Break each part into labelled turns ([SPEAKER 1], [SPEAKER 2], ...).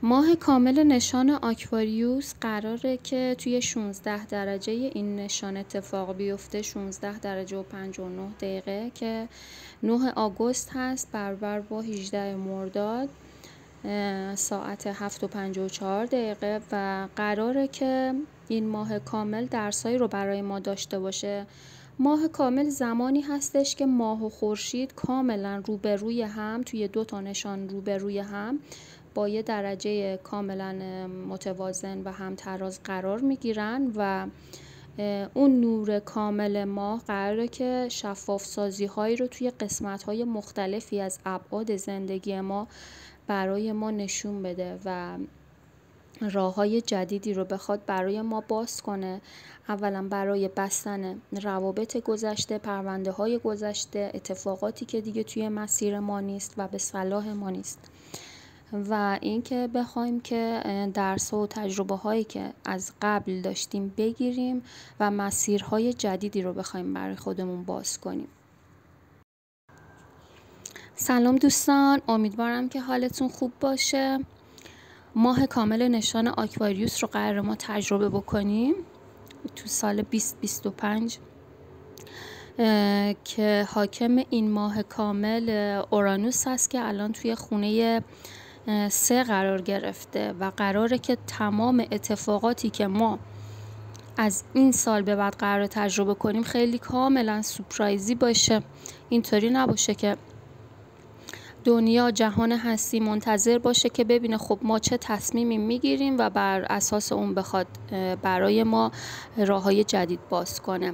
[SPEAKER 1] ماه کامل نشان آکواریوس قراره که توی 16 درجه این نشان اتفاق بیفته. 16 درجه و 59 دقیقه که 9 آگوست هست برابر با 18 مرداد ساعت 7 و 54 دقیقه و قراره که این ماه کامل درسایی رو برای ما داشته باشه. ماه کامل زمانی هستش که ماه و خورشید کاملا روبروی هم توی دو تا نشان روبروی هم با یه درجه کاملا متوازن و همتراز قرار میگیرن و اون نور کامل ماه قراره که شفاف سازی هایی رو توی قسمت های مختلفی از ابعاد زندگی ما برای ما نشون بده و راه های جدیدی رو بخواد برای ما باز کنه. اولا برای بستن روابط گذشته، پرونده های گذشته، اتفاقاتی که دیگه توی مسیر ما نیست و به صلاح ما نیست و اینکه بخوایم که درس و تجربه هایی که از قبل داشتیم بگیریم و مسیرهای جدیدی رو بخوایم برای خودمون باز کنیم. سلام دوستان، امیدوارم که حالتون خوب باشه. ماه کامل نشان آکواریوس رو قرار ما تجربه بکنیم تو سال 2025 که حاکم این ماه کامل اورانوس هست که الان توی خونه 3 قرار گرفته و قراره که تمام اتفاقاتی که ما از این سال به بعد قرار تجربه کنیم خیلی کاملا سورپرایزی باشه. اینطوری نباشه که دنیا جهان هستی منتظر باشه که ببینه خب ما چه تصمیمی میگیریم و بر اساس اون بخواد برای ما راههای جدید باز کنه.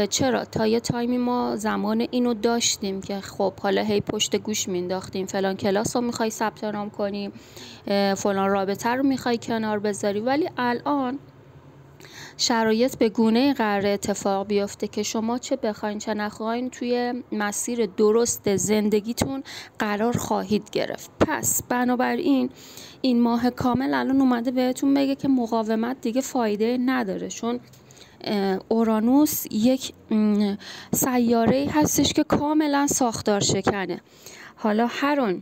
[SPEAKER 1] چرا تا یه تایمی ما زمان اینو داشتیم که خب حالا هی پشت گوش مینداختیم فلان کلاس رو میخوای ثبت نام کنی، فلان رابطه رو میخوای کنار بذاری، ولی الان شرایط به گونه‌ای قراره اتفاق بیفته که شما چه بخواین چه نخواین توی مسیر درست زندگیتون قرار خواهید گرفت. پس بنابراین این ماه کامل الان اومده بهتون بگه که مقاومت دیگه فایده نداره، چون اورانوس یک سیاره هستش که کاملا ساختار شکنه. حالا هر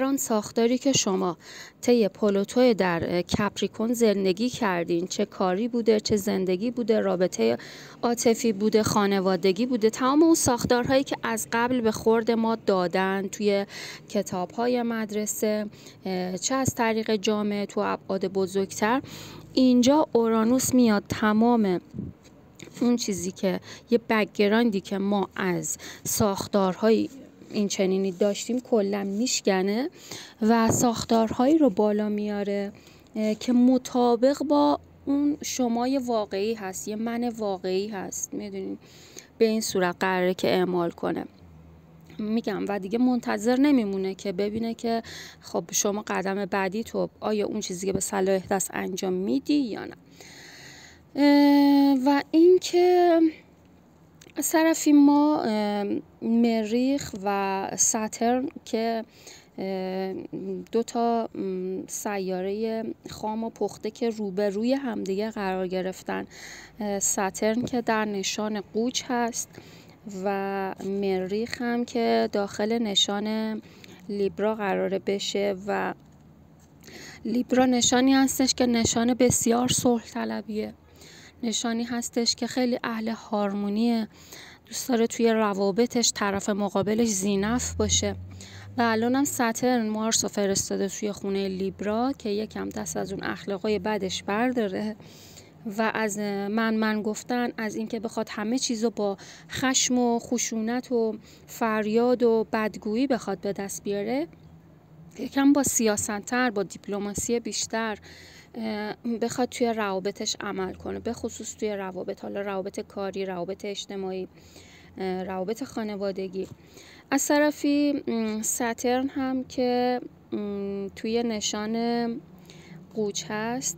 [SPEAKER 1] آن ساختاری که شما طی پلوتو در کپریکون زندگی کردین، چه کاری بوده، چه زندگی بوده، رابطه عاطفی بوده، خانوادگی بوده، تمام اون ساختارهایی که از قبل به خورد ما دادن توی کتاب‌های مدرسه، چه از طریق جامعه تو ابعاد بزرگتر، اینجا اورانوس میاد تمام اون چیزی که یه بک‌گراندی که ما از ساختارهای این چنینی داشتیم کلا میشکنه و ساختارهایی رو بالا میاره که مطابق با اون شمای واقعی هست، یه من واقعی هست، میدونین، به این صورت قراره که اعمال کنه. میگم و دیگه منتظر نمیمونه که ببینه که خب شما قدم بعدی تو آیا اون چیزی که به صلاح دست انجام میدی یا نه. و اینکه از طرفی ما مریخ و ساترن که 2 تا سیاره خام و پخته که روبروی همدیگه قرار گرفتن، ساترن که در نشان قوچ هست و مریخ هم که داخل نشان لیبرا قراره بشه و لیبرا نشانی هستش که نشان بسیار صلح طلبیه، نشانی هستش که خیلی اهل هارمونیه، دوست داره توی روابطش طرف مقابلش ذی‌نفع باشه و الان هم ساترن مارس رو فرستاده توی خونه لیبرا که یکم دست از اون اخلاقای بدش برداره و از من گفتن، از اینکه بخواد همه چیزو با خشم و خشونت و فریاد و بدگویی بخواد به دست بیاره، یکم با سیاست‌تر، با دیپلماسی بیشتر بخواد توی روابطش عمل کنه، به خصوص توی روابط، حالا روابط کاری، روابط اجتماعی، روابط خانوادگی. از طرفی ساترن هم که توی نشان قوچ هست،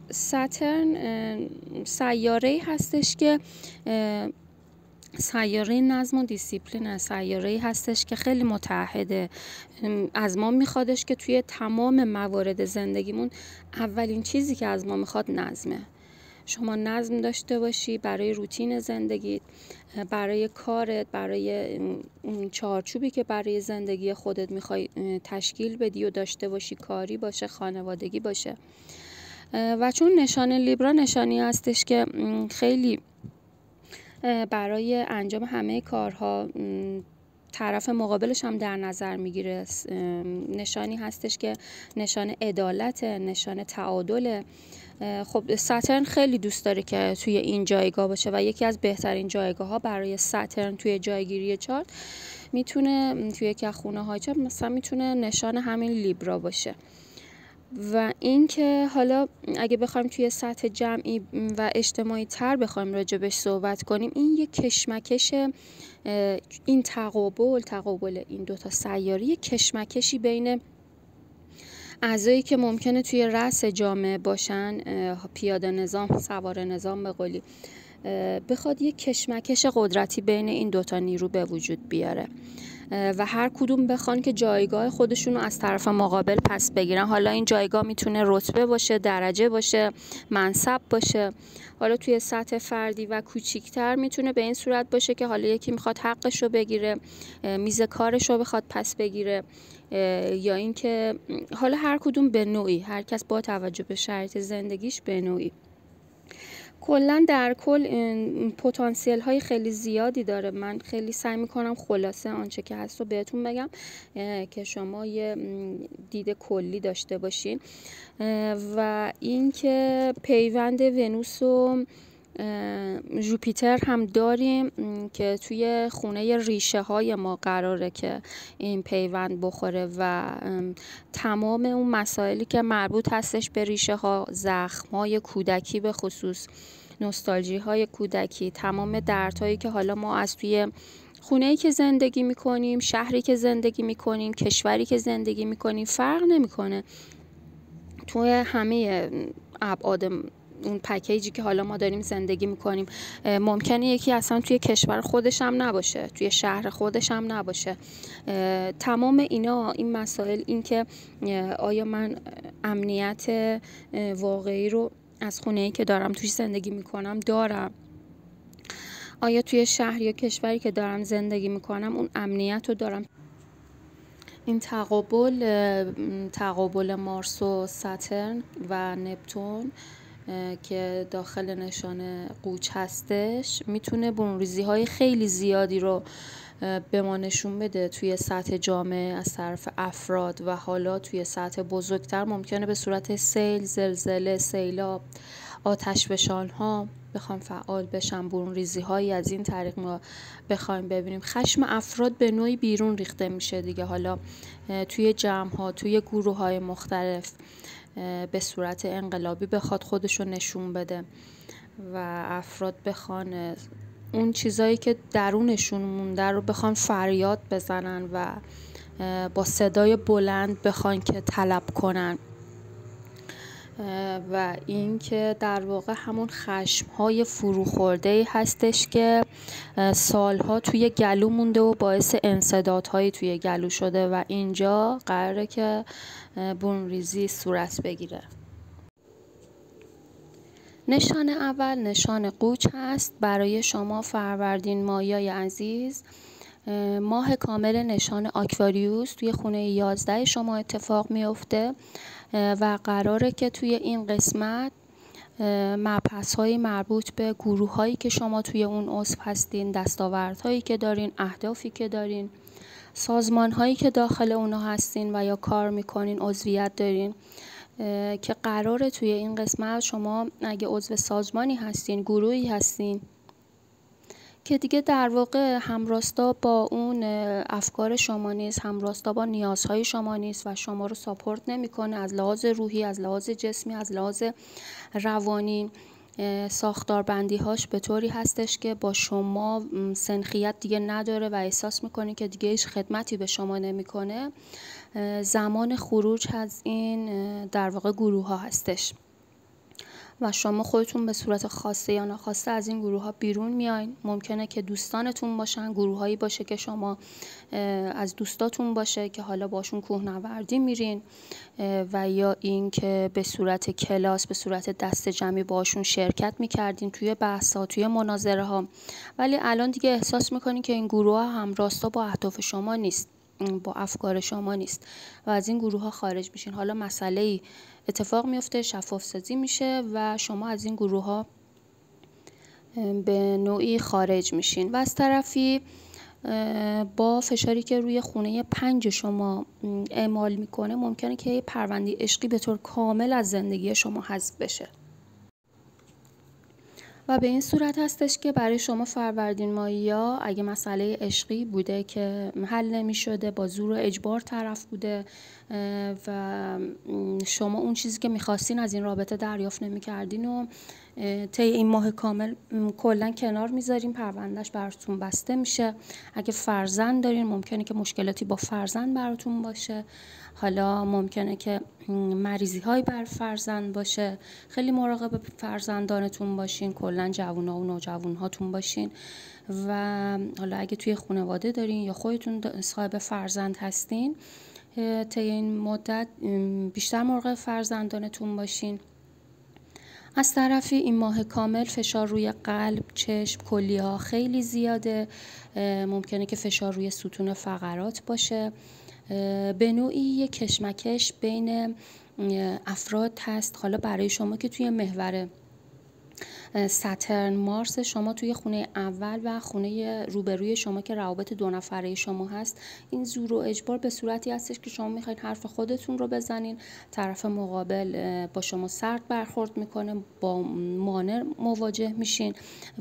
[SPEAKER 1] ساترن سیاره‌ای هستش که سیاره نظم و دیسیپلین، سیاره‌ای هستش که خیلی متعهده، از ما میخوادش که توی تمام موارد زندگیمون اولین چیزی که از ما میخواد نظمه. شما نظم داشته باشی برای روتین زندگیت، برای کارت، برای چارچوبی که برای زندگی خودت میخوای تشکیل بدی و داشته باشی، کاری باشه، خانوادگی باشه. و چون نشان لیبرا نشانی هستش که خیلی برای انجام همه کارها طرف مقابلش هم در نظر میگیره، نشانی هستش که نشان عدالت، نشان تعادل. خب ساترن خیلی دوست داره که توی این جایگاه باشه و یکی از بهترین جایگاه ها برای ساترن توی جایگیری چارت میتونه توی یکی از خونه های چارت مثلا میتونه نشان همین لیبرا باشه. و این که حالا اگه بخوایم توی سطح جمعی و اجتماعی تر بخوایم راجبش صحبت کنیم، این یک کشمکش، این تقابل این دوتا سیاره، یک کشمکشی بین اعضایی که ممکنه توی رأس جامعه باشن، پیاده نظام، سوار نظام به قولی، بخواد یک کشمکش قدرتی بین این دوتا نیرو به وجود بیاره و هر کدوم بخوان که جایگاه خودشون رو از طرف مقابل پس بگیرن. حالا این جایگاه میتونه رتبه باشه، درجه باشه، منصب باشه. حالا توی سطح فردی و کوچیکتر میتونه به این صورت باشه که حالا یکی میخواد حقش رو بگیره، میز کارش رو بخواد پس بگیره، یا اینکه حالا هر کدوم به نوعی، هر کس با توجه به شرایط زندگیش به نوعی. کلا در کل پتانسیل های خیلی زیادی داره. من خیلی سعی میکنم خلاصه آنچه که هست رو بهتون بگم که شما یه دید کلی داشته باشین. و اینکه پیوند ونوس و ژوپیتر هم داریم که توی خونه ریشه های ما قراره که این پیوند بخوره و تمام اون مسائلی که مربوط هستش به ریشه ها، زخم های کودکی به خصوص، نوستالژی های کودکی، تمام دردهایی که حالا ما از توی خونه‌ای که زندگی میکنیم، شهری که زندگی میکنیم، کشوری که زندگی میکنیم، فرق نمیکنه. توی همه ابعاد اون پکیجی که حالا ما داریم زندگی میکنیم، ممکنه یکی اصلا توی کشور خودش هم نباشه، توی شهر خودش هم نباشه. تمام اینا، این مسائل، این که آیا من امنیت واقعی رو از خونه‌ای که دارم توش زندگی میکنم دارم، آیا توی شهر یا کشوری که دارم زندگی میکنم اون امنیت رو دارم. این تقابل مارس و ساترن و نپتون که داخل نشان قوچ هستش میتونه برونریزی های خیلی زیادی رو به ما نشون بده توی سطح جامعه از طرف افراد و حالا توی سطح بزرگتر ممکنه به صورت سیل، زلزله، سیلاب، آتشفشان ها بخوام فعال بشن. برونریزی هایی از این طریق ما بخوایم ببینیم. خشم افراد به نوعی بیرون ریخته میشه دیگه، حالا توی جمع ها، توی گروه های مختلف به صورت انقلابی بخواد خودشو نشون بده و افراد بخوان اون چیزایی که درونشون مونده رو بخوان فریاد بزنن و با صدای بلند بخوان که طلب کنن. و این که در واقع همون خشم‌های فروخورده هستش که سالها توی گلو مونده و باعث انسدادهایی توی گلو شده و اینجا قراره که برونریزی صورت بگیره. نشان اول نشان قوچ هست برای شما فروردین ماهیای عزیز. ماه کامل نشان آکواریوس توی خونه 11 شما اتفاق میفته و قراره که توی این قسمت مبحث‌های مربوط به گروه‌هایی که شما توی اون عضو هستین، دستاوردهایی که دارین، اهدافی که دارین، سازمان‌هایی که داخل اونها هستین و یا کار میکنین، عضویت دارین، که قراره توی این قسمت شما اگه عضو سازمانی هستین، گروهی هستین که دیگه در واقع همراستا با اون افکار شما نیست، همراستا با نیازهای شما نیست و شما رو ساپورت نمیکنه از لحاظ روحی، از لحاظ جسمی، از لحاظ روانی، ساختاربندی هاش به طوری هستش که با شما سنخیت دیگه نداره و احساس میکنه که دیگه هیچ خدمتی به شما نمیکنه. زمان خروج از این در واقع گروه ها هستش و شما خودتون به صورت خواسته یا ناخواسته از این گروه ها بیرون میاین. ممکنه که دوستانتون باشن، گروهایی باشه که شما از دوستاتون باشه که حالا باشون کوهنوردی میرین، و یا این که به صورت کلاس، به صورت دسته جمعی باشون شرکت میکردین توی بحث‌ها، توی مناظره ها، ولی الان دیگه احساس میکنین که این گروه ها هم راستا با اهداف شما نیست، با افکار شما نیست و از این گروه ها خارج میشین. حالا مسئله اتفاق میفته، شفاف سازی میشه و شما از این گروه ها به نوعی خارج میشین. و از طرفی با فشاری که روی خونه 5 شما اعمال میکنه، ممکنه که پرونده عشقی به طور کامل از زندگی شما حذف بشه و به این صورت هستش که برای شما فروردین ماهیا اگه مسئله عشقی بوده که حل نمی شده، با زور و اجبار طرف بوده و شما اون چیزی که میخواستین از این رابطه دریافت نمی کردین و طی این ماه کامل کلا کنار میذارین، پروندهش براتون بسته میشه. اگه فرزند دارین ممکنه که مشکلاتی با فرزند براتون باشه، حالا ممکنه که مریضی هایی بر فرزند باشه، خیلی مراقب فرزندانتون باشین، کلا جوونا و نوجوان هاتون باشین. و حالا اگه توی خانواده دارین یا خودتون صاحب فرزند هستین، طی این مدت بیشتر مراقب فرزندانتون باشین. از طرفی این ماه کامل فشار روی قلب، چشم، کلیه ها خیلی زیاده، ممکنه که فشار روی ستون فقرات باشه. به نوعی یک کشمکش بین افراد هست. حالا برای شما که توی محور ساترن مارس شما توی خونه اول و خونه روبروی شما که روابط 2 نفره شما هست، این زور و اجبار به صورتی هستش که شما میخواین حرف خودتون رو بزنین، طرف مقابل با شما سرد برخورد میکنه، با مانع مواجه میشین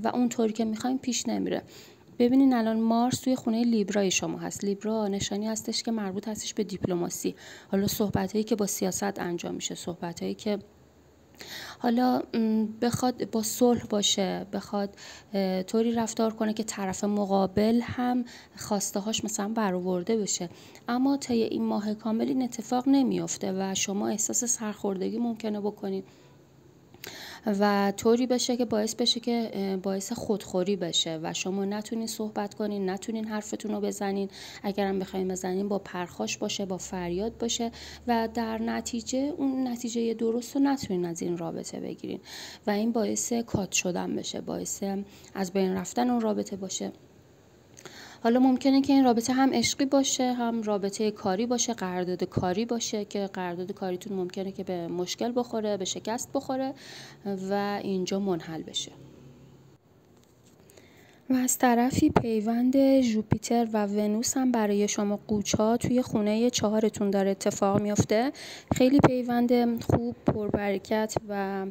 [SPEAKER 1] و اونطوری که میخواین پیش نمیره. ببینین الان مارس توی خونه لیبرای شما هست. لیبرا نشانی هستش که مربوط هستش به دیپلماسی، حالا صحبتایی که با سیاست انجام میشه، صحبتایی که حالا بخواد با صلح باشه، بخواد طوری رفتار کنه که طرف مقابل هم خواسته هاش مثلا برآورده بشه، اما طی این ماه کامل این اتفاق نمیافته و شما احساس سرخوردگی ممکنه بکنید و طوری بشه که باعث خودخوری بشه و شما نتونین صحبت کنین، نتونین حرفتون رو بزنین، اگرم بخواین بزنین با پرخاش باشه، با فریاد باشه و در نتیجه اون نتیجه درست رو نتونین از این رابطه بگیرین و این باعث کات شدن بشه، باعث از بین رفتن اون رابطه باشه. حالا ممکنه که این رابطه هم عشقی باشه، هم رابطه کاری باشه، قرارداد کاری باشه که قرارداد کاریتون ممکنه که به مشکل بخوره، به شکست بخوره و اینجا منحل بشه. و از طرفی پیوند ژوپیتر و ونوس هم برای شما قوچ‌ها توی خونه 4تون داره اتفاق میفته. خیلی پیوند خوب، پربرکت و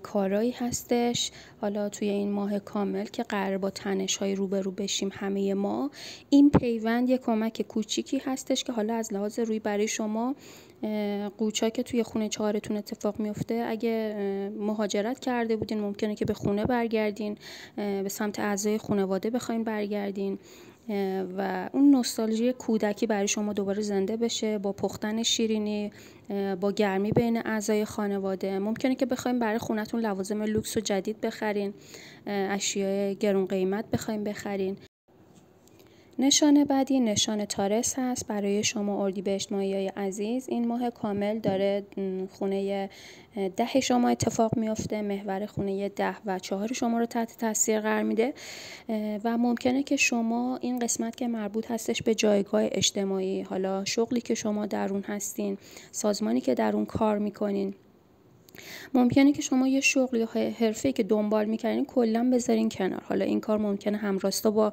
[SPEAKER 1] کارایی هستش. حالا توی این ماه کامل که قرار با تنش‌های روبرو بشیم همه ما، این پیوند یک کمک کوچیکی هستش که حالا از لحاظ روی برای شما قوچا که توی خونه 4تون اتفاق میفته، اگه مهاجرت کرده بودین ممکنه که به خونه برگردین، به سمت اعضای خانواده بخواین برگردین و اون نوستالژی کودکی برای شما دوباره زنده بشه، با پختن شیرینی، با گرمی بین اعضای خانواده. ممکنه که بخوایم برای خونتون لوازم لوکس و جدید بخرین، اشیاء گرون قیمت بخوایم بخرین. نشان بعدی نشان تارس هست برای شما اردیبهشت ماهیای عزیز. این ماه کامل داره خونه 10 شما اتفاق میفته، محور خونه 10 و 4 شما رو تحت تاثیر قرار میده و ممکنه که شما این قسمت که مربوط هستش به جایگاه اجتماعی، حالا شغلی که شما در اون هستین، سازمانی که در اون کار میکنین، ممکنه که شما یه شغل یا حرفه‌ای که دنبال می‌کردین کلاً بذارین کنار. حالا این کار ممکنه همراستا با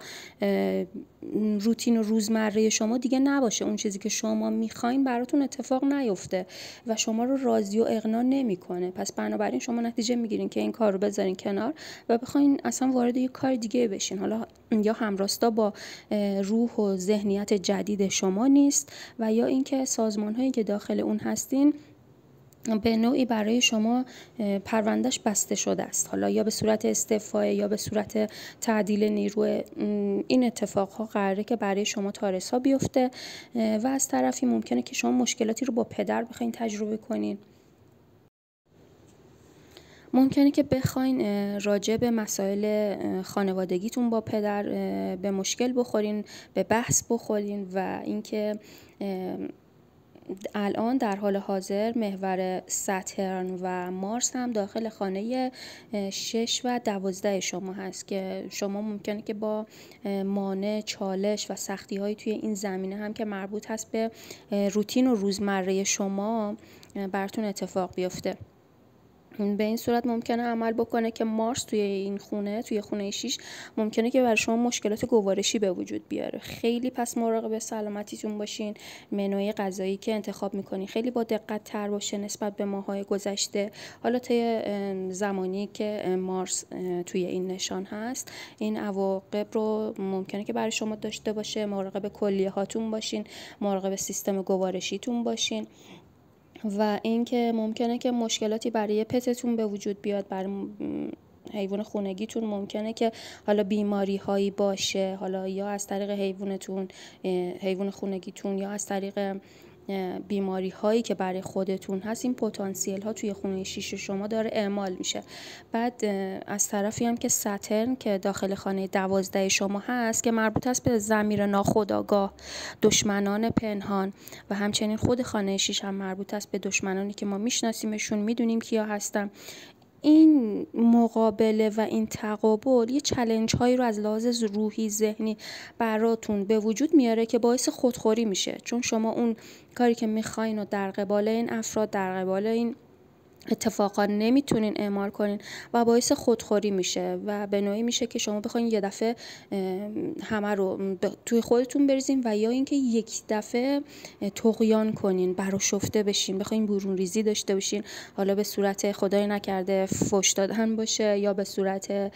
[SPEAKER 1] روتین و روزمره شما دیگه نباشه، اون چیزی که شما می‌خواین براتون اتفاق نیفته و شما رو راضی و اقناع نمی‌کنه. پس بنابراین شما نتیجه می‌گیرین که این کار رو بذارین کنار و بخواین اصلا وارد یه کار دیگه بشین. حالا یا همراستا با روح و ذهنیت جدید شما نیست و یا اینکه سازمان‌هایی که داخل اون هستین به نوعی برای شما پروندهش بسته شده است، حالا یا به صورت استعفا یا به صورت تعدیل نیرو. این اتفاقها قراره که برای شما تارس‌ها بیفته و از طرفی ممکنه که شما مشکلاتی رو با پدر بخواین تجربه کنین. ممکنه که بخواین راجع به مسائل خانوادگیتون با پدر به مشکل بخورین، به بحث بخورین و اینکه الان در حال حاضر محور ساترن و مارس هم داخل خانه 6 و 12 شما هست که شما ممکنه که با مانع، چالش و سختی های توی این زمینه هم که مربوط هست به روتین و روزمره شما براتون اتفاق بیفته. به این صورت ممکنه عمل بکنه که مارس توی این خونه، توی خونه 6 ممکنه که برای شما مشکلات گوارشی به وجود بیاره. خیلی پس مراقب سلامتیتون باشین. منوی غذایی که انتخاب میکنین خیلی با دقت تر باشه نسبت به ماهای گذشته. حالا طی زمانی که مارس توی این نشان هست، این عواقب رو ممکنه که برای شما داشته باشه. مراقب کلیه هاتون باشین، مراقب سیستم گوارشیتون باشین و اینکه ممکنه که مشکلاتی برای پتتون به وجود بیاد، برای حیوان خونگیتون ممکنه که حالا بیماری هایی باشه، حالا یا از طریق حیوان خونگیتون یا از طریق بیماری هایی که برای خودتون هست. این پتانسیل ها توی خونه 6 شما داره اعمال میشه. بعد از طرفی هم که ساترن که داخل خانه 12 شما هست که مربوط است به ضمیر ناخودآگاه، دشمنان پنهان و همچنین خود خانه 6 هم مربوط است به دشمنانی که ما میشناسیمشون، میدونیم کیا هستن. این مقابله و این تقابل یه چالش هایی رو از لحاظ روحی، ذهنی براتون به وجود میاره که باعث خودخوری میشه، چون شما اون کاری که میخواین و در قبال این افراد، در قبال این اتفاقات نمیتونین اعمال کنین و باعث خودخوری میشه و به نوعی میشه که شما بخواین یه دفعه همه رو توی خودتون بریزین و یا اینکه یک دفعه طغیان کنین، برآشفته بشین، بخواین برون ریزی داشته باشین، حالا به صورت خدای نکرده فحش دادن باشه یا به صورت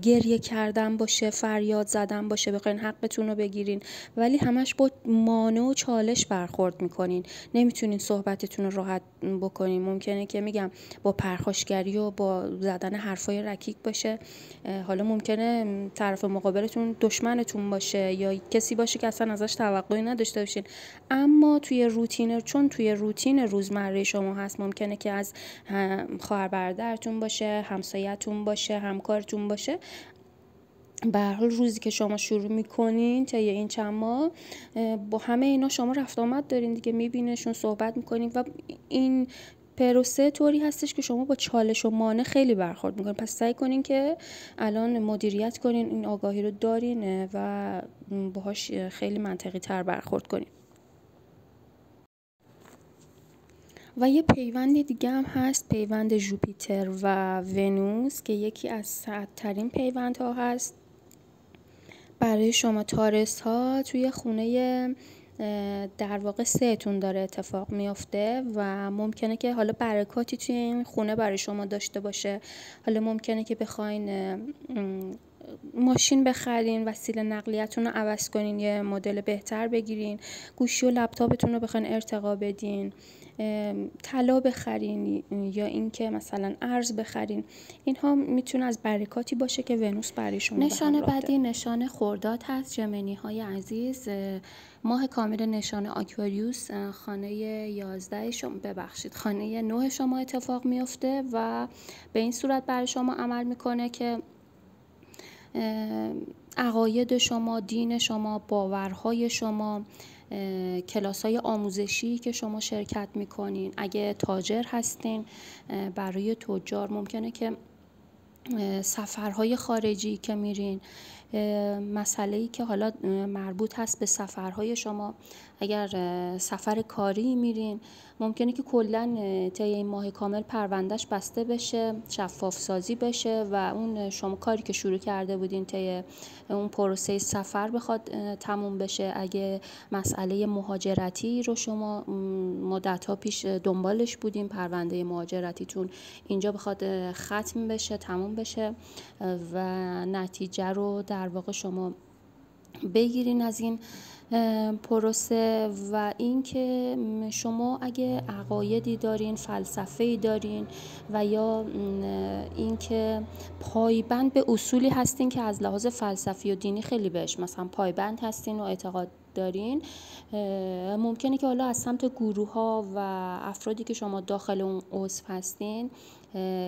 [SPEAKER 1] گریه کردن باشه، فریاد زدن باشه، بخواین حقتون رو بگیرین، ولی همش با مانع و چالش برخورد میکنین. نمیتونین صحبتتون رو راحت بکنین. ممکنه که میگم با پرخاشگری و با زدن حرفای رکیک باشه. حالا ممکنه طرف مقابلتون دشمنتون باشه یا کسی باشه که اصلا ازش توقعی نداشته باشین، اما چون توی روتین روزمره شما هست، ممکنه که از خواهر برادرتون باشه، همسایه‌تون باشه، همکارتون باشه. به هر حال روزی که شما شروع میکنین تا این چند ماه با همه اینا شما رفت آمد دارین دیگه، میبینشون، صحبت میکنین و این پروسه طوری هستش که شما با چالش و مانع خیلی برخورد میکنین. پس سعی کنین که الان مدیریت کنین، این آگاهی رو دارین و باهاش خیلی منطقی تر برخورد کنین. و یه پیوند دیگه هم هست، پیوند ژوپیتر و ونوس که یکی از سردترین پیوندها هست برای شما تارس ها. توی خونه در واقع 3 تون داره اتفاق میفته و ممکنه که حالا برکاتی توی این خونه برای شما داشته باشه. حالا ممکنه که بخواین ماشین بخرین، وسیله نقلیتون رو عوض کنین، یه مدل بهتر بگیرین، گوشی و لپتاپتون رو بخواین ارتقا بدین، طلا بخرین یا اینکه مثلا ارز بخرین. اینها میتونه از برکاتی باشه که ونوس برای شما. نشان بعدی نشان خرداد هست. ژمنی های عزیز، ماه کامل نشان آکواریوس خانه 11 شما، خانه 9 شما اتفاق میفته و به این صورت برای شما عمل میکنه که عقاید شما، دین شما، باورهای شما، کلاس‌های آموزشی که شما شرکت میکنین، اگه تاجر هستین برای تجار ممکنه که سفرهای خارجی که میرین، مسئله‌ای که حالا مربوط هست به سفرهای شما، اگر سفر کاری میرین ممکنه که کلاً طی این ماه کامل پروندهش بسته بشه، شفاف سازی بشه و اون شما کاری که شروع کرده بودین طی اون پروسه سفر بخواد تموم بشه. اگه مسئله مهاجرتی رو شما مدت‌ها پیش دنبالش بودین، پرونده مهاجرتیتون اینجا بخواد ختم بشه، تموم بشه و نتیجه رو در واقع شما بگیرین از این پروسه. و اینکه شما اگه عقایدی دارین، فلسفه‌ای دارین و یا اینکه پایبند به اصولی هستین که از لحاظ فلسفی و دینی خیلی بهش مثلا پایبند هستین و اعتقاد دارین، ممکنه که حالا از سمت گروه ها و افرادی که شما داخل اون عضو هستین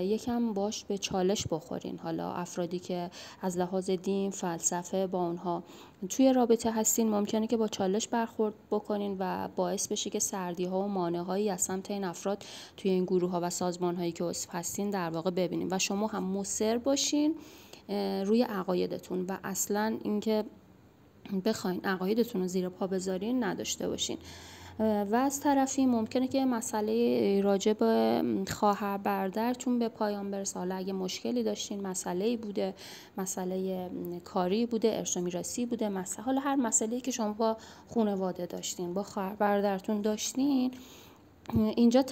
[SPEAKER 1] یکم باش به چالش بخورین. حالا افرادی که از لحاظ دین، فلسفه با اونها توی رابطه هستین ممکنه که با چالش برخورد بکنین و باعث بشه که سردی ها و مانع هایی از سمت این افراد توی این گروه ها و سازمان هایی که عضو هستین در واقع ببینین و شما هم مصر باشین روی عقایدتون و اصلا اینکه بخواین عقایدتون رو زیر پا بذارین نداشته باشین. و از طرفی ممکنه که مسئله راجع به خواهر برادرتون به پایان برسه. حالا اگه مشکلی داشتین، مسئله‌ای بوده، مسئله کاری بوده، ارث و میراثی بوده، حالا هر مسئله‌ای که شما با خانواده داشتین، با خواهر برادرتون داشتین، اینجا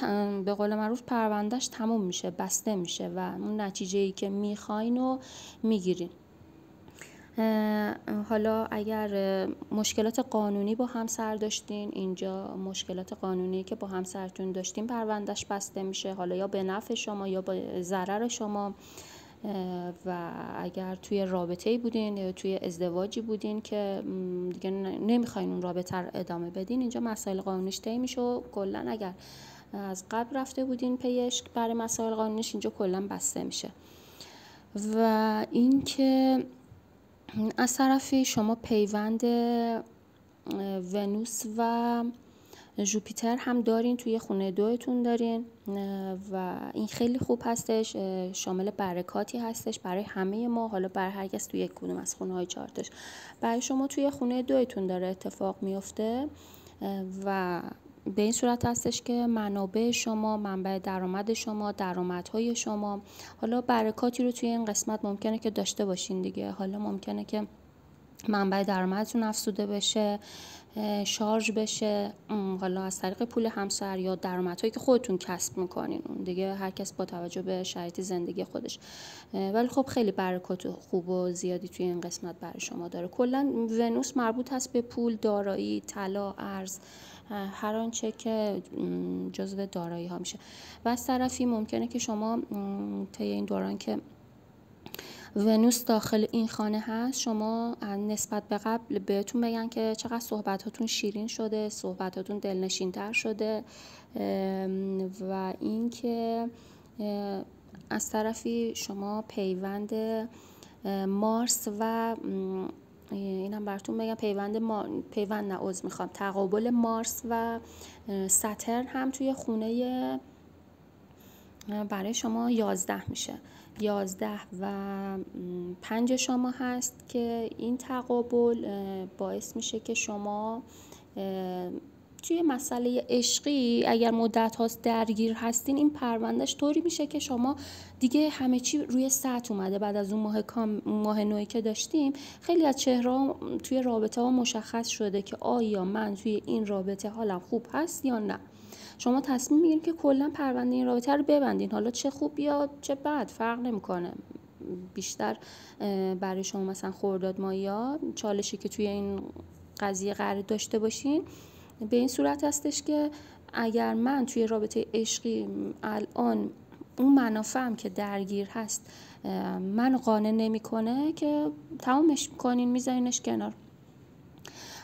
[SPEAKER 1] به قول معروف پروندهش تموم میشه، بسته میشه و اون نتیجه‌ای که میخواین رو میگیرین. حالا اگر مشکلات قانونی با همسر داشتین، اینجا مشکلات قانونی که با همسرتون داشتین پروندهش بسته میشه، حالا یا به نفع شما یا به ضرر شما. و اگر توی رابطه‌ای بودین یا توی ازدواجی بودین که دیگه نمیخواین اون رابطه رو ادامه بدین، اینجا مسائل قانونیش طی میشه و کلا اگر از قبل رفته بودین پیش برای مسائل قانونیش، اینجا کلا بسته میشه. و اینکه از طرفی شما پیوند ونوس و ژوپیتر هم دارین، توی خونه 2تون دارین و این خیلی خوب هستش، شامل برکاتی هستش برای همه ما. حالا برای هر کس توی یک کدوم از خونه های چارتش برای شما توی خونه 2تون داره اتفاق میفته و به این صورت هستش که منابع شما، منبع درآمد شما، درآمدهای شما، حالا برکاتی رو توی این قسمت ممکنه که داشته باشین دیگه. حالا ممکنه که منبع درآمدتون افزوده بشه، شارژ بشه، حالا از طریق پول همسر یا درآمدهایی که خودتون کسب میکنین، اون دیگه هر کس با توجه به شرایط زندگی خودش. ولی خب خیلی برکات خوب و زیادی توی این قسمت برای شما داره. کلا ونوس مربوط هست به پول، دارایی، طلا، ارز، هر آنچه که جزو دارایی ها میشه. و از طرفی ممکنه که شما طی این دوران که ونوس داخل این خانه هست، شما نسبت به قبل بهتون بگن که چقدر صحبتاتون شیرین شده، صحبتاتون دلنشین‌تر شده و اینکه از طرفی شما پیوند مارس و اینم براتون بگم تقابل مارس و ساترن هم توی خونه برای شما 11 میشه. 11 و 5 شما هست که این تقابل باعث میشه که شما توی مسئله عشقی اگر مدت هاست درگیر هستین، این پروندهش طوری میشه که شما دیگه همه چی روی سطح اومده. بعد از اون ماه نوعی که داشتیم، خیلی از چهره‌ها توی رابطه ها مشخص شده که آیا من توی این رابطه حالم خوب هست یا نه. شما تصمیم میگیرید که کلا پرونده این رابطه رو ببندین، حالا چه خوب یا چه بد فرق نمیکنه. بیشتر برای شما مثلا خرداد ماهیا چالشی که توی این قضیه قرار داشته باشین به این صورت هستش که اگر من توی رابطه عشقی الان اون منافعم که درگیر هست من قانع نمیکنه، که تمامش میکنین، میذارینش کنار.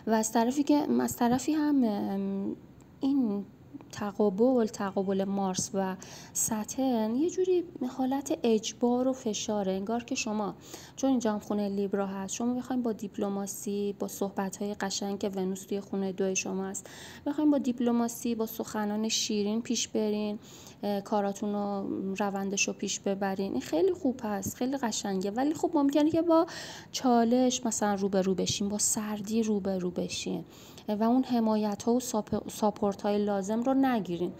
[SPEAKER 1] و از طرفی هم این تقابل مارس و ساترن یه جوری حالت اجبار و فشاره، انگار که شما چون اینجا هم خونه لیبرا هست، شما بخواید با دیپلماسی، با صحبت‌های قشنگ که ونوس توی خونه 2 شما است، بخواید با دیپلماسی، با سخنان شیرین پیش برین، کاراتون رو روندش رو پیش ببرین، این خیلی خوب هست، خیلی قشنگه. ولی خب ممکنه که با چالش مثلا روبرو بشین، با سردی روبرو بشین و اون حمایت ها و ساپورت های لازم رو نگیرین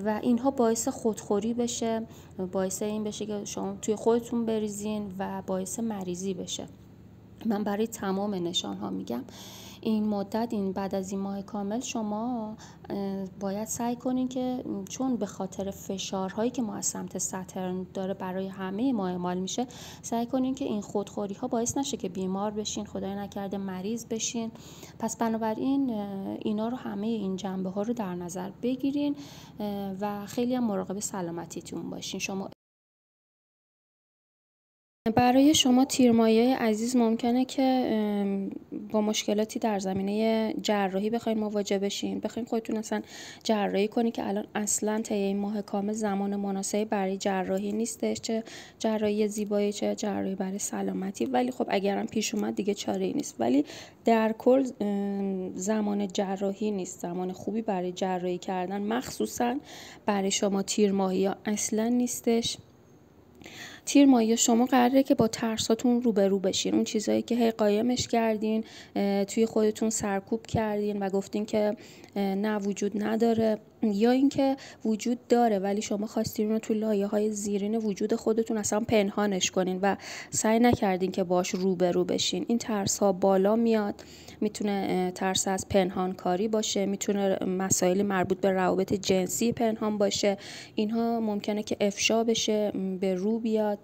[SPEAKER 1] و اینها باعث خودخوری بشه، باعث این بشه که شما توی خودتون بریزین و باعث مریضی بشه. من برای تمام نشان ها میگم این مدت، این بعد از این ماه کامل شما باید سعی کنین که چون به خاطر فشارهایی که ما از سمت ساترن داره برای همه ما اعمال میشه، سعی کنین که این خودخوری ها باعث نشه که بیمار بشین، خدای نکرده مریض بشین. پس بنابراین اینا رو، همه این جنبه ها رو در نظر بگیرین و خیلی هم مراقب سلامتیتون باشین. شما برای شما تیرمایه‌های عزیز ممکنه که با مشکلاتی در زمینه جراحی بخواید مواجه بشین، بخواید خودتون اصلا جراحی کنی که الان اصلا طی این ماه کامل زمان مناسبی برای جراحی نیستش، چه جراحی زیبایی چه جراحی برای سلامتی. ولی خب اگرم پیش اومد دیگه چاره‌ای نیست. ولی در کل زمان جراحی نیست، زمان خوبی برای جراحی کردن مخصوصا برای شما تیرماهی‌ها اصلا نیستش. تیر ماهی شما قراره که با ترساتون روبرو بشین، اون چیزایی که هی قایمش کردین، توی خودتون سرکوب کردین و گفتین که نه وجود نداره، یا اینکه وجود داره ولی شما خواستین رو تو لایه‌های زیرین وجود خودتون اصلا پنهانش کنین و سعی نکردین که باش روبرو بشین. این ترس ها بالا میاد، میتونه ترس از پنهانکاری باشه، میتونه مسائل مربوط به روابط جنسی پنهان باشه. اینها ممکنه که افشا بشه، به رو بیاد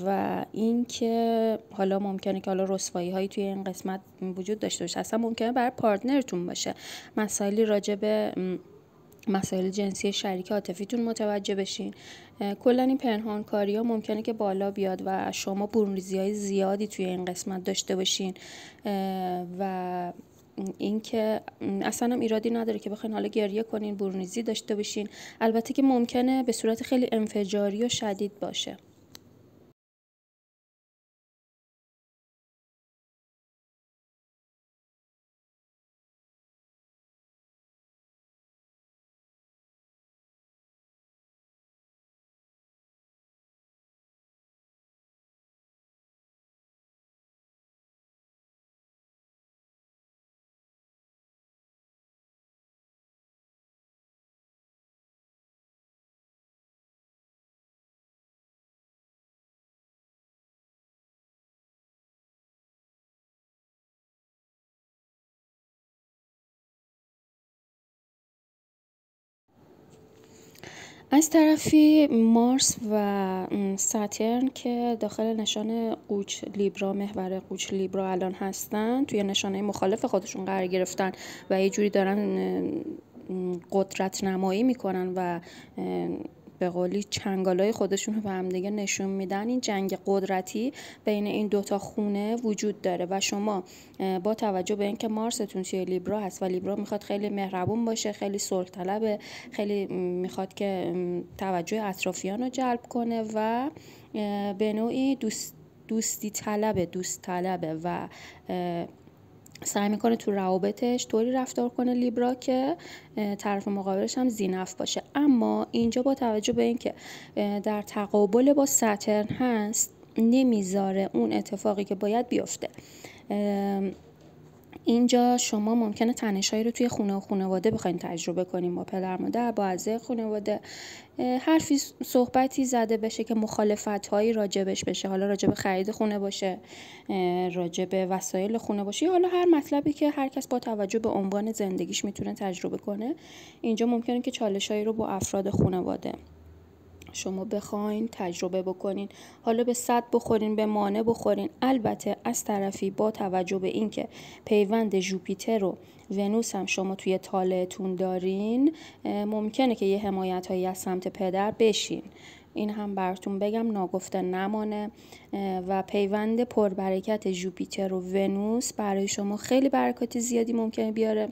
[SPEAKER 1] و اینکه حالا ممکنه که حالا رسوایی هایی توی این قسمت وجود داشته باشه، اصلا ممکنه برای پارتنرتون باشه، مسائلی راجع به مسائل جنسی شریک عاطفیتون متوجه بشین. کلا این پنهانکاری ها ممکنه که بالا بیاد و شما برونریزی های زیادی توی این قسمت داشته باشین و اینکه اصلا هم ایرادی نداره که بخواین حالا گریه کنین، برونریزی داشته باشین، البته که ممکنه به صورت خیلی انفجاری و شدید باشه. از طرفی مارس و ساترن که داخل نشان قوچ لیبرا، محور قوچ لیبرا الان هستن، توی نشانه مخالف خودشون قرار گرفتن و یه جوری دارن قدرت نمایی میکنن و به قولی چنگالای خودشون رو به هم دیگه نشون میدن. این جنگ قدرتی بین این دوتا خونه وجود داره و شما با توجه به اینکه مارستون توی لیبرا هست و لیبرا میخواد خیلی مهربون باشه، خیلی صلح طلبه، خیلی میخواد که توجه اطرافیان رو جلب کنه و به نوعی دوست طلبه و سعی میکنه تو روابطش طوری رفتار کنه لیبرا که طرف مقابلش هم ذی‌نفع باشه. اما اینجا با توجه به اینکه در تقابل با ساترن هست، نمیذاره اون اتفاقی که باید بیفته. اینجا شما ممکنه تنش‌هایی رو توی خونه و خانواده بخواید تجربه کنیم، با پدر مادر، با اعضای خانواده حرفی صحبتی زده بشه که مخالفت‌هایی راجبش بشه، حالا راجب خرید خونه باشه، راجب وسایل خونه باشه، یا حالا هر مطلبی که هر کس با توجه به عنوان زندگیش میتونه تجربه کنه. اینجا ممکنه که چالش‌هایی رو با افراد خانواده شما بخواین تجربه بکنین، حالا به صد بخورین، به مانع بخورین. البته از طرفی با توجه به اینکه پیوند ژوپیتر و ونوس هم شما توی طالعتون دارین، ممکنه که یه حمایت‌هایی از سمت پدر بشین. این هم براتون بگم ناگفته نمانه. و پیوند پربرکت ژوپیتر و ونوس برای شما خیلی برکات زیادی ممکنه بیاره.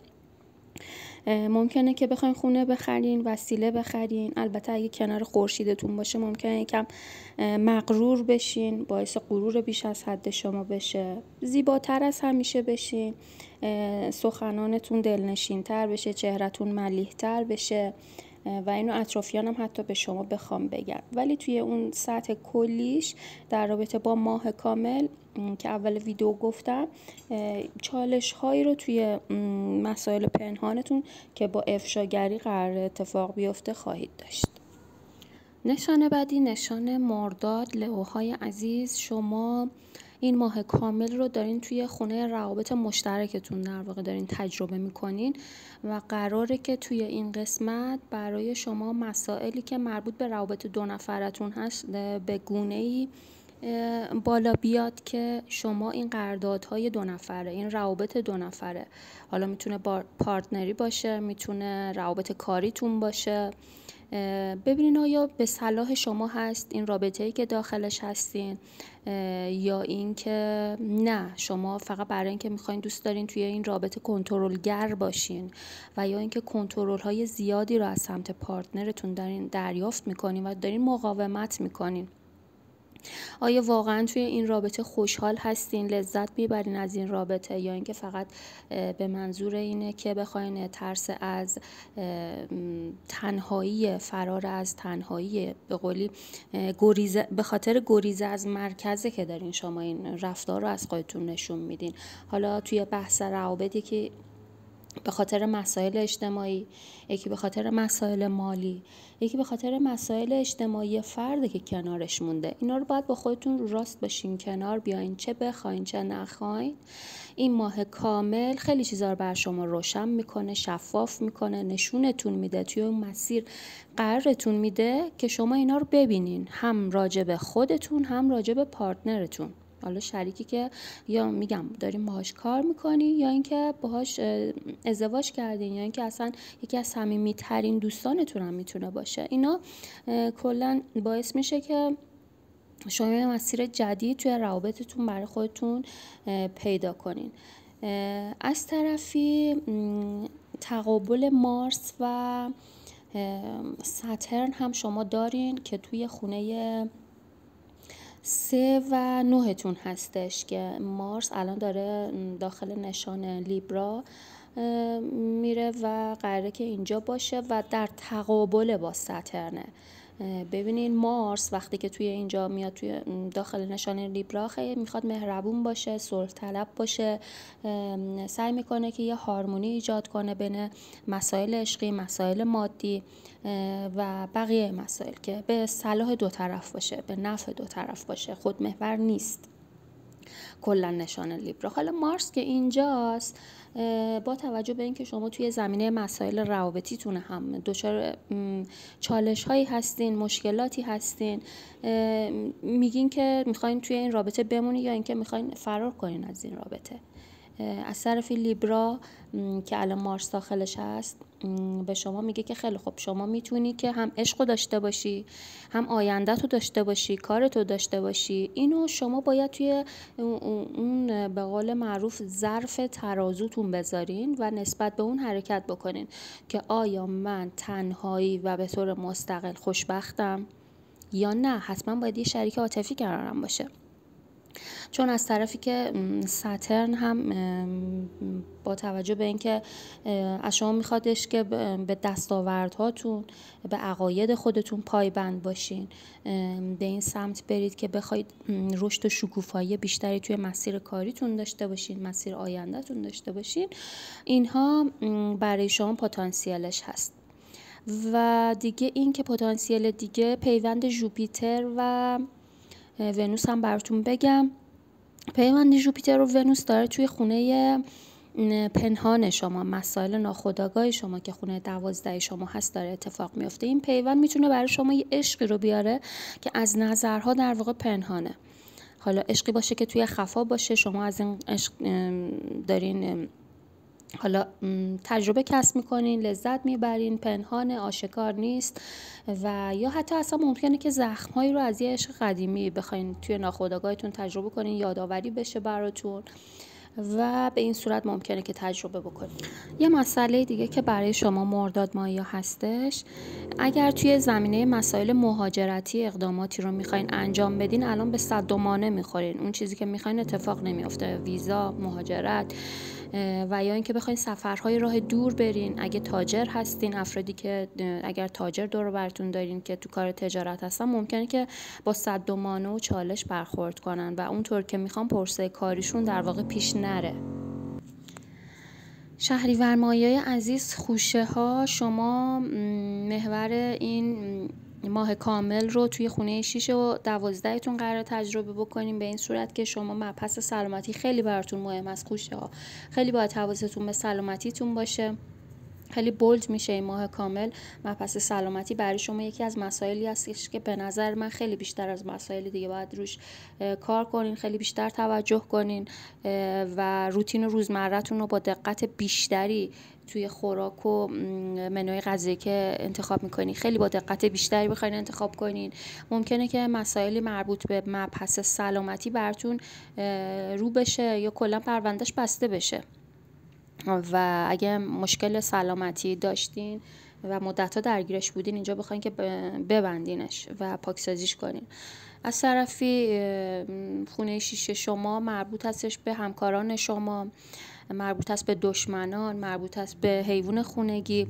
[SPEAKER 1] ممکنه که بخواین خونه بخرین، وسیله بخرین، البته اگه کنار خورشیدتون باشه ممکنه یکم مغرور بشین، باعث غرور بیش از حد شما بشه، زیباتر از همیشه بشین، سخنانتون دلنشین‌تر بشه، چهرهتون ملیح‌تر بشه و اینو اطرافیانم حتی به شما بخوام بگن. ولی توی اون سطح کلیش در رابطه با ماه کامل که اول ویدیو گفتم، چالش هایی رو توی مسائل پنهانتون که با افشاگری قرار اتفاق بیفته خواهید داشت. نشان بعدی نشان مرداد. لئوهای عزیز، شما این ماه کامل رو دارین توی خونه روابط مشترکتون در واقع دارین تجربه میکنین و قراره که توی این قسمت برای شما مسائلی که مربوط به روابط دو نفرتون هست به گونه‌ای بالا بیاد که شما این قراردادهای 2 نفره، این روابط 2 نفره، حالا میتونه پارتنری باشه، میتونه روابط کاریتون باشه، ببینین آیا به صلاح شما هست این رابطه‌ای که داخلش هستین، یا این که نه شما فقط برای اینکه میخواین دوست دارین توی این رابطه کنترلگر باشین و یا اینکه کنترل‌های زیادی رو از سمت پارتنرتون دارین دریافت میکنین و دارین مقاومت میکنین. آیا واقعا توی این رابطه خوشحال هستین، لذت میبرین از این رابطه، یا اینکه فقط به منظور اینه که بخواین ترس از تنهایی، فرار از تنهایی، به قولی به خاطر گریز از مرکزه که دارین شما این رفتار رو از خودتون نشون میدین. حالا توی بحث روابطی که به خاطر مسائل اجتماعی، یکی به خاطر مسائل مالی، یکی به خاطر مسائل اجتماعی فرده که کنارش مونده، اینا رو باید با خودتون رو راست باشین، کنار بیاین، چه بخواین چه نخواین. این ماه کامل خیلی چیزا رو بر شما روشن میکنه، شفاف میکنه، نشونتون میده، توی اون مسیر قرارتون میده که شما اینا رو ببینین، هم راجع به خودتون هم راجع به پارتنرتون، حالا شریکی که یا میگم دارین باهاش کار میکنین یا اینکه باهاش ازدواج کردین یا اینکه اصلا یکی از صمیمیترین دوستانتون هم میتونه باشه. اینا کلا باعث میشه که شما یه مسیر جدید توی روابطتون برای خودتون پیدا کنین. از طرفی تقابل مارس و ساترن هم شما دارین که توی خونه 3 و 9 تون هستش که مارس الان داره داخل نشان لیبرا میره و قراره که اینجا باشه و در تقابل با ساترنه. ببینین مارس وقتی که توی اینجا میاد توی داخل نشان لیبرا خیلی میخواد مهربون باشه، صلح طلب باشه، سعی میکنه که یه هارمونی ایجاد کنه بین مسائل عشقی، مسائل مادی و بقیه مسائل که به صلاح 2 طرف باشه، به نفع 2 طرف باشه، خودمحور نیست کلا نشان لیبرا. حالا مارس که اینجاست، با توجه به اینکه شما توی زمینه مسائل روابطیتون هم دچار چالش هایی هستین، مشکلاتی هستین، میگین که میخواین توی این رابطه بمونی یا اینکه میخواین فرار کنین از این رابطه. از طرف لیبرا که الان مارس داخلش هست به شما میگه که خیلی خوب، شما میتونی که هم عشق رو داشته باشی، هم آینده تو داشته باشی، کارتو داشته باشی. اینو شما باید توی اون به قول معروف ظرف ترازوتون بذارین و نسبت به اون حرکت بکنین که آیا من تنهایی و به طور مستقل خوشبختم یا نه حتما باید یه شریک عاطفی کنارم باشه. چون از طرفی که ساترن هم با توجه به اینکه از شما میخوادش که به دستاوردهاتون، به عقاید خودتون پایبند باشین، به این سمت برید که بخواید رشد و شکوفایی بیشتری توی مسیر کاریتون داشته باشین، مسیر آیندهتون داشته باشین، اینها برای شما پتانسیلش هست. و دیگه این که پتانسیل دیگه پیوند ژوپیتر و ونوس هم براتون بگم. پیوند ژوپیتر و ونوس داره توی خونه پنهان شما، مسائل ناخودآگاه شما که خونه 12 شما هست داره اتفاق میفته. این پیوند میتونه برای شما یه عشقی رو بیاره که از نظرها در واقع پنهانه. حالا عشقی باشه که توی خفا باشه، شما از این عشق دارین حالا تجربه کسب میکنین، لذت میبرین، پنهان، آشکار نیست، و یا حتی اصلا ممکنه که زخم‌هایی رو از یه عشق قدیمی بخواین توی ناخودآگاهتون تجربه کنین، یادآوری بشه براتون و به این صورت ممکنه که تجربه بکنین. یه مسئله دیگه که برای شما مرداد ماهی هستش، اگر توی زمینه مسائل مهاجرتی اقداماتی رو میخواین انجام بدین، الان به صد و مانع میخورین. اون چیزی که میخواین اتفاق نمیافته، ویزا، مهاجرت، و یا اینکه بخواین سفرهای راه دور برین. اگه تاجر هستین، افرادی که اگر تاجر دور براتون دارین که تو کار تجارت هستن، ممکنه که با صد و مانع و چالش برخورد کنن و اونطور که میخوان پرسه کاریشون در واقع پیش نره. شهریور ماهیای عزیز، خوشه ها، شما محور این ماه کامل رو توی خونه 6 و 12 تون قرار تجربه بکنیم، به این صورت که شما مبحث سلامتی خیلی براتون مهم است. خوشه ها خیلی باید حواستون به سلامتیتون باشه. خیلی بولد میشه این ماه کامل. مبحث سلامتی برای شما یکی از مسائلی هستش که به نظر من خیلی بیشتر از مسائل دیگه باید روش کار کنین، خیلی بیشتر توجه کنین و روتین روزمره‌تون رو با دقت بیشتری توی خوراک و منوی غذایی که انتخاب میکنین خیلی با دقت بیشتری بخواین انتخاب کنین. ممکنه که مسائلی مربوط به مبحث سلامتی براتون رو بشه یا کلا پروندهش بسته بشه و اگه مشکل سلامتی داشتین و مدت‌ها درگیرش بودین اینجا بخواین که ببندینش و پاکسازیش کنین. از طرفی خونه شیشه شما مربوط هستش به همکاران شما، مربوط است به دشمنان، مربوط است به حیوان خونگی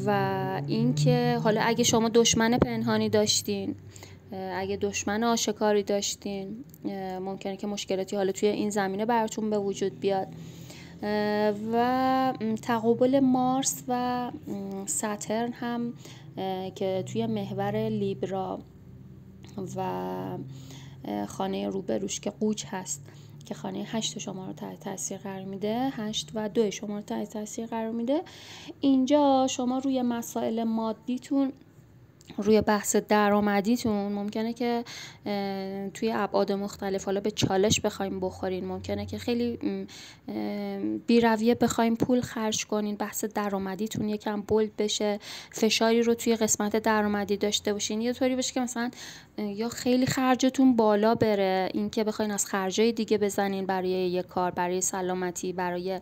[SPEAKER 1] و اینکه حالا اگه شما دشمن پنهانی داشتین، اگه دشمن آشکاری داشتین، ممکنه که مشکلاتی حالا توی این زمینه براتون به وجود بیاد. و تقابل مارس و ساترن هم که توی محور لیبرا و خانه روبروش که قوچ هست که خانه 8 شما رو تحت تاثیر قرار میده، 8 و 2 شما رو تحت تاثیر قرار میده. اینجا شما روی مسائل مادیتون، روی بحث درآمدیتون ممکنه که توی ابعاد مختلف حالا به چالش بخوایم بخورین، ممکنه که خیلی بی‌رویه بخوایم پول خرج کنین، بحث درآمدیتون یکم بولد بشه، فشاری رو توی قسمت درآمدی داشته باشین، یه طوری باشه که مثلا یا خیلی خرجتون بالا بره، اینکه بخواین از خرجای دیگه بزنین برای یه کار، برای سلامتی، برای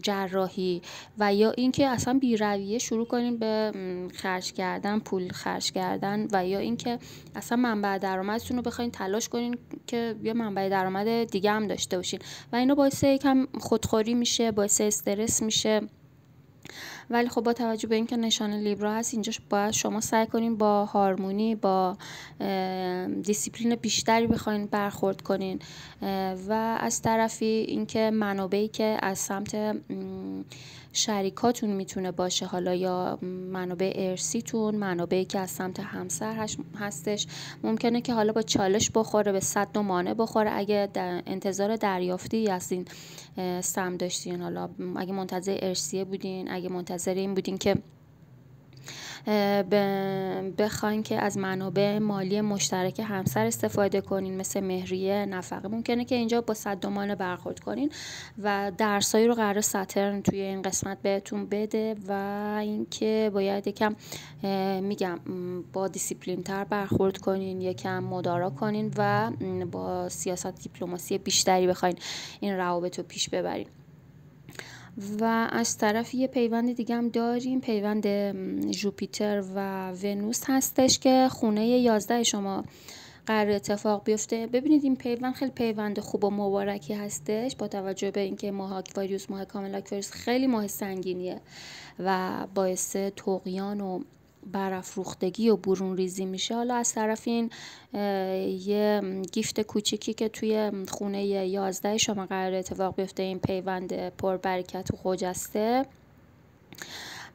[SPEAKER 1] جراحی، و یا اینکه اصلا بی‌رویه شروع کنین به خرج کردن، پول خرج کردن، و یا اینکه اصلا منبع درآمدتون رو بخواین تلاش کنین که یه منبع درآمد دیگه هم داشته باشین و اینا باعث یکم خودخوری میشه، باعث استرس میشه. ولی خب با توجه به اینکه نشان لیبرا هست، اینجا باید شما سعی کنین با هارمونی، با دیسیپلین بیشتری بخواین برخورد کنین و از طرفی اینکه منابعی که از سمت شریکاتون میتونه باشه، حالا یا منابع ارثیتون، منابعی که از سمت همسر هستش، ممکنه که حالا با چالش بخوره، به صد و مانع بخوره اگه انتظار دریافتی از این سهم داشتین، حالا اگه منتظر ارثیه بودین، اگه منتظر این بودین که بخواین که از منابع مالی مشترک همسر استفاده کنین مثل مهریه، نفقه، ممکنه که اینجا با صد و مانع برخورد کنین و درسایی رو قرار ساترن توی این قسمت بهتون بده و اینکه باید یکم میگم با دیسیپلین تر برخورد کنین، یکم مدارا کنین و با سیاست دیپلماسی بیشتری بخواین این روابط رو پیش ببرین. و از طرف یه پیوند دیگه هم داریم، پیوند ژوپیتر و ونوس هستش که خونه 11 شما قرار اتفاق بیفته. ببینید این پیوند خیلی پیوند خوب و مبارکی هستش، با توجه به اینکه ماه آکواریوس، ماه کامل آکواریوس خیلی ماه سنگینیه و باعث طغیان و برافروختگی و برون ریزی میشه. حالا از طرف این یه گیفت کوچیکی که توی خونه 11 شما قرار اتفاق بیفته، این پیوند پربرکت و خجسته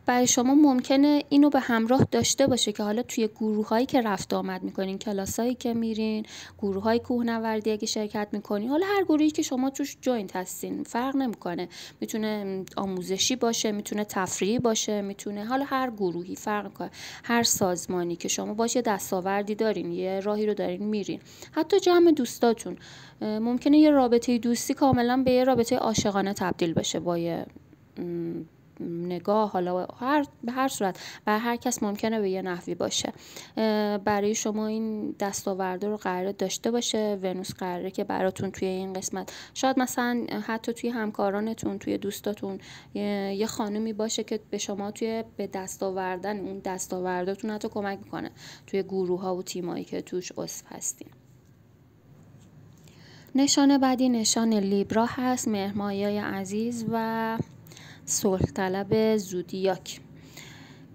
[SPEAKER 1] برای شما ممکنه اینو به همراه داشته باشه که حالا توی گروه‌هایی که رفت آمد می‌کنین، کلاسایی که میرین، گروه‌های کوهنوردی اگه شرکت می‌کنین، حالا هر گروهی که شما توش جوینت هستین فرق نمی‌کنه، میتونه آموزشی باشه، میتونه تفریحی باشه، میتونه حالا هر گروهی فرق نمی‌کنه، هر سازمانی که شما باشه دستاوردی دارین، یه راهی رو دارین میرین، حتی جمع دوستاتون ممکنه یه رابطه دوستی کاملا به یه رابطه عاشقانه تبدیل بشه با یه نگاه، حالا به هر صورت برای هر کس ممکنه به یه نحوی باشه. برای شما این دستاورده رو قراره داشته باشه. ونوس قراره که براتون توی این قسمت شاید مثلا حتی توی همکارانتون، توی دوستاتون یه خانومی باشه که به شما توی به دست آوردن اون دستاورداتون حتی کمک میکنه توی گروه ها و تیمایی که توش عضو هستین. نشان بعدی نشان لیبرا هست، مهرماهیای عزیز و صلح طلب زودیاک.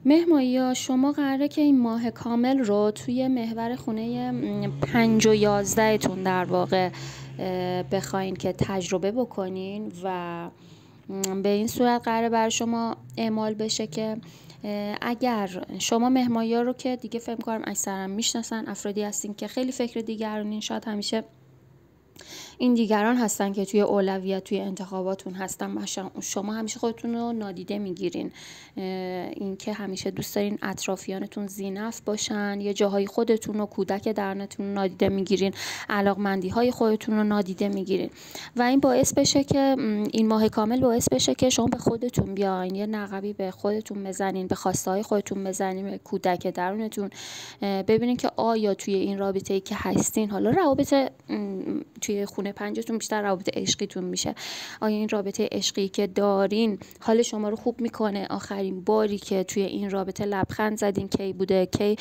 [SPEAKER 1] مهرماهی‌ها شما قراره که این ماه کامل رو توی محور خونه 5 و 11 تون در واقع بخواین که تجربه بکنین و به این صورت قراره برای شما اعمال بشه که اگر شما مهرماهی‌ها رو که دیگه فکر کنم اکثرا میشناسن، افرادی هستین که خیلی فکر دیگرونین، شاید همیشه این دیگران هستن که توی اولویت توی انتخاباتون هستن و شما همیشه خودتون رو نادیده میگیرین. این که همیشه دوست دارین اطرافیانتون ذی‌نفع باشن، یه جاهای خودتون رو، کودک درونتون رو نادیده میگیرین، علاقمندی های خودتون رو نادیده میگیرین و این باعث بشه که این ماه کامل باعث بشه که شما به خودتون بیاین، یه نقبی به خودتون بزنین، به خواسته های خودتون بزنین، به کودک درونتون، ببینین که آیا توی این رابطه‌ای که هستین، حالا روابط توی خونه پنجتون بیشتر روابط عشقیتون میشه، آیا این رابطه عشقی که دارین حال شما رو خوب میکنه؟ آخرین باری که توی این رابطه لبخند زدین کی بوده؟ کی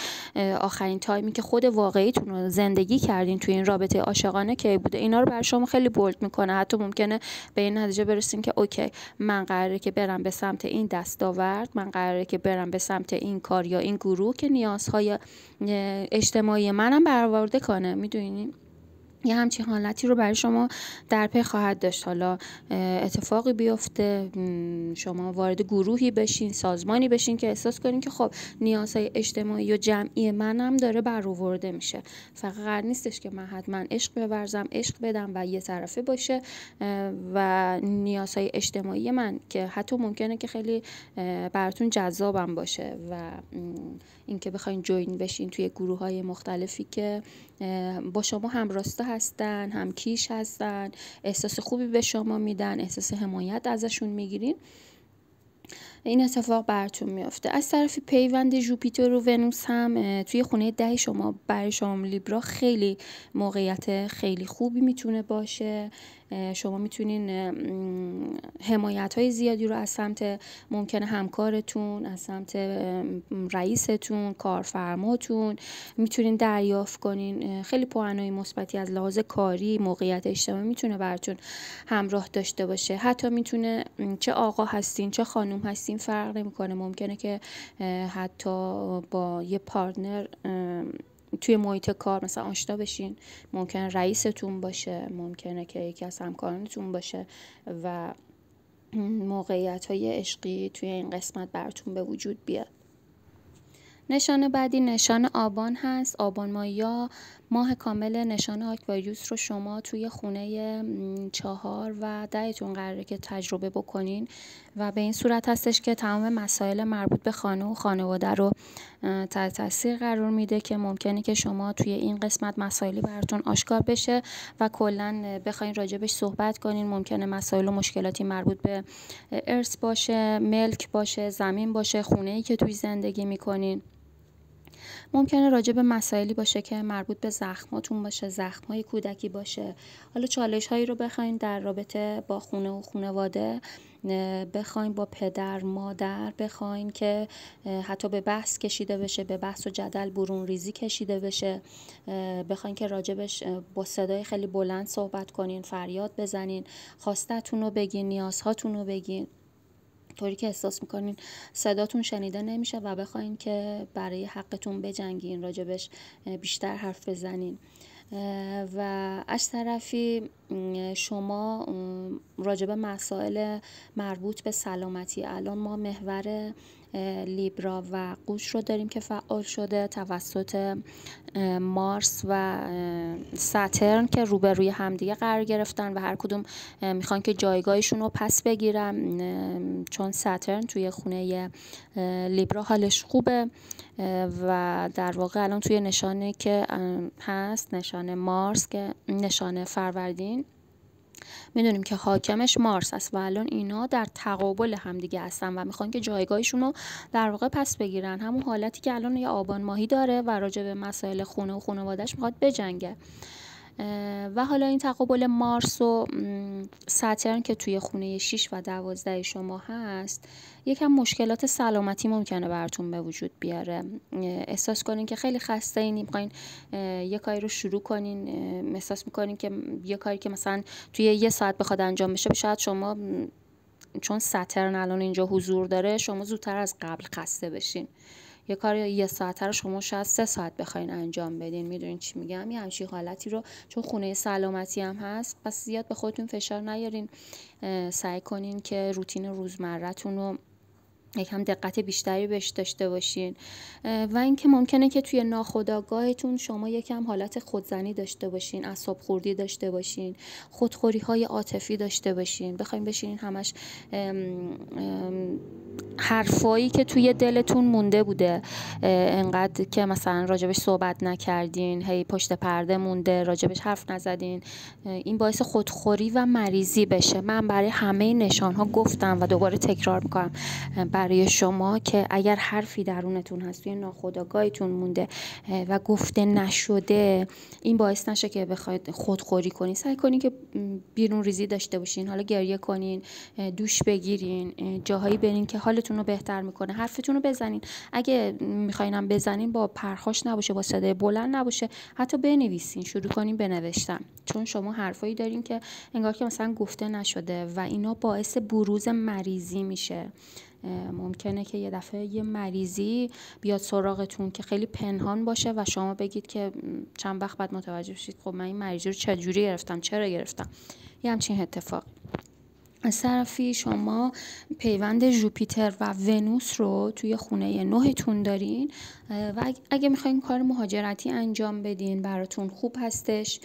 [SPEAKER 1] آخرین تایمی که خود واقعیتون رو زندگی کردین توی این رابطه عاشقانه کی بوده؟ اینا رو برای شما خیلی بولد میکنه. حتی ممکنه به این نتیجه برسین که اوکی، من قراره که برم به سمت این دستاورد، من قراره که برم به سمت این کار یا این گروه که نیازهای اجتماعی منم برآورده کنه. میدونین یه همچین حالتی رو برای شما در پی خواهد داشت. حالا اتفاقی بیفته، شما وارد گروهی بشین، سازمانی بشین که احساس کنین که خب نیازهای اجتماعی و جمعی منم داره برآورده میشه. فقط قرار نیستش که من حتما عشق بورزم، عشق بدم و یه طرفه باشه و نیازهای اجتماعی من که حتی ممکنه که خیلی براتون جذابم باشه و اینکه بخواین جوین بشین توی گروه‌های مختلفی که با شما همراستا هستن، همکیش هستن، احساس خوبی به شما میدن، احساس حمایت ازشون میگیرین، این اتفاق براتون میفته. از طرفی پیوند ژوپیتر و ونوس هم توی خونه 10 شما برای شما لیبرا خیلی موقعیت خیلی خوبی میتونه باشه. شما میتونین حمایت‌های زیادی رو از سمت ممکنه همکارتون، از سمت رئیستون، کارفرماتون میتونین دریافت کنین. خیلی پوانای مثبتی از لحاظ کاری، موقعیت اجتماعی میتونه براتون همراه داشته باشه. حتی میتونه چه آقا هستین چه خانم هستین فرق نمیکنه، ممکنه که حتی با یه پارتنر توی محیط کار مثلا آشنا بشین، ممکنه رئیستون باشه، ممکنه که یکی از همکارانتون باشه و موقعیت‌های عشقی توی این قسمت براتون به وجود بیاد. نشان بعدی نشان آبان هست. آبان ماه یا ماه کامل نشان آکواریوس رو شما توی خونه 4 و 10 تون قراره که تجربه بکنین و به این صورت هستش که تمام مسائل مربوط به خانه و خانواده رو تحت تاثیر قرار میده که ممکنه که شما توی این قسمت مسائلی براتون آشکار بشه و کلا بخواین راجبش صحبت کنین. ممکنه مسائل و مشکلاتی مربوط به ارث باشه، ملک باشه، زمین باشه، خونه‌ای که توی زندگی میکنین. ممکنه راجع به مسائلی باشه که مربوط به زخماتون باشه، زخمای کودکی باشه. حالا چالش هایی رو بخواین در رابطه با خونه و خانواده، بخواین با پدر مادر، بخواین که حتی به بحث کشیده بشه، به بحث و جدل برون ریزی کشیده بشه، بخواین که راجبش با صدای خیلی بلند صحبت کنین، فریاد بزنین، خواستتون رو بگین، نیازهاتون رو بگین، طوری که احساس میکنین صداتون شنیده نمیشه و بخواین که برای حقتون بجنگین، راجبش بیشتر حرف بزنین. و از طرفی شما راجب مسائل مربوط به سلامتی، الان ما محور لیبرا و قوس رو داریم که فعال شده توسط مارس و ساترن که روبروی همدیگه قرار گرفتن و هر کدوم میخوان که جایگاهشون رو پس بگیرن، چون ساترن توی خونه لیبرا حالش خوبه و در واقع الان توی نشانه که هست، نشانه مارس که نشانه فروردین، میدونیم که حاکمش مارس است و الان اینا در تقابل همدیگه هستن و میخوان که جایگاهشون رو در واقع پس بگیرن، همون حالتی که الان یه آبان ماهی داره و راجع به مسائل خونه و خانواده‌اش میخواد بجنگه. و حالا این تقابل مارس و ساترن که توی خونه 6 و 12 شما هست، یکم مشکلات سلامتی ممکنه براتون به وجود بیاره. احساس کنین که خیلی خسته این، میخواین یه کاری رو شروع کنین، احساس میکنین که یه کاری که مثلا توی 1 ساعت بخواد انجام بشه، شاید شما چون ساترن الان اینجا حضور داره شما زودتر از قبل خسته بشین. یه کاری 1 ساعت رو شما شاید 3 ساعت بخواین انجام بدین. میدونین چی میگم؟ یه همچین حالتی رو، چون خونه سلامتی هم هست، پس زیاد به خودتون فشار نیارین. سعی کنین که روتین روزمره‌تون رو یکم دقت بیشتری بهش داشته باشین. و اینکه ممکنه که توی ناخودآگاهتون شما یکم حالت خودزنی داشته باشین، اعصاب خوردی داشته باشین، خودخوری های عاطفی داشته باشین، بخواین بشینین همش حرفایی که توی دلتون مونده بوده انقدر که مثلا راجبش صحبت نکردین، هی پشت پرده مونده، راجبش حرف نزدین، این باعث خودخوری و مریضی بشه. من برای همه نشانها گفتم و دوباره تکرار میکنم برای شما که اگر حرفی درونتون هست توی ناخودآگاهتون مونده و گفته نشده، این باعث نشه که بخواید خودخوری کنین. سعی کنین که بیرون ریزی داشته باشین، حالا گریه کنین، دوش بگیرین، جاهایی برین که حالتون رو بهتر میکنه، حرفتون رو بزنین. اگه میخواینم بزنین با پرخاش نباشه، با صدای بلند نباشه، حتی بنویسین، شروع کنین بنوشتن، چون شما حرفایی دارین که انگار که مثلا گفته نشده و اینا باعث بروز مریضی میشه. ممکنه که یه دفعه یه مریضی بیاد سراغتون که خیلی پنهان باشه و شما بگید که چند وقت بعد متوجه شید خب من این مریضی رو چجوری گرفتم، چرا گرفتم، یه همچین اتفاق. از طرفی شما پیوند ژوپیتر و ونوس رو توی خونه 9تون دارین و اگه میخواین کار مهاجرتی انجام بدین براتون خوب هستش،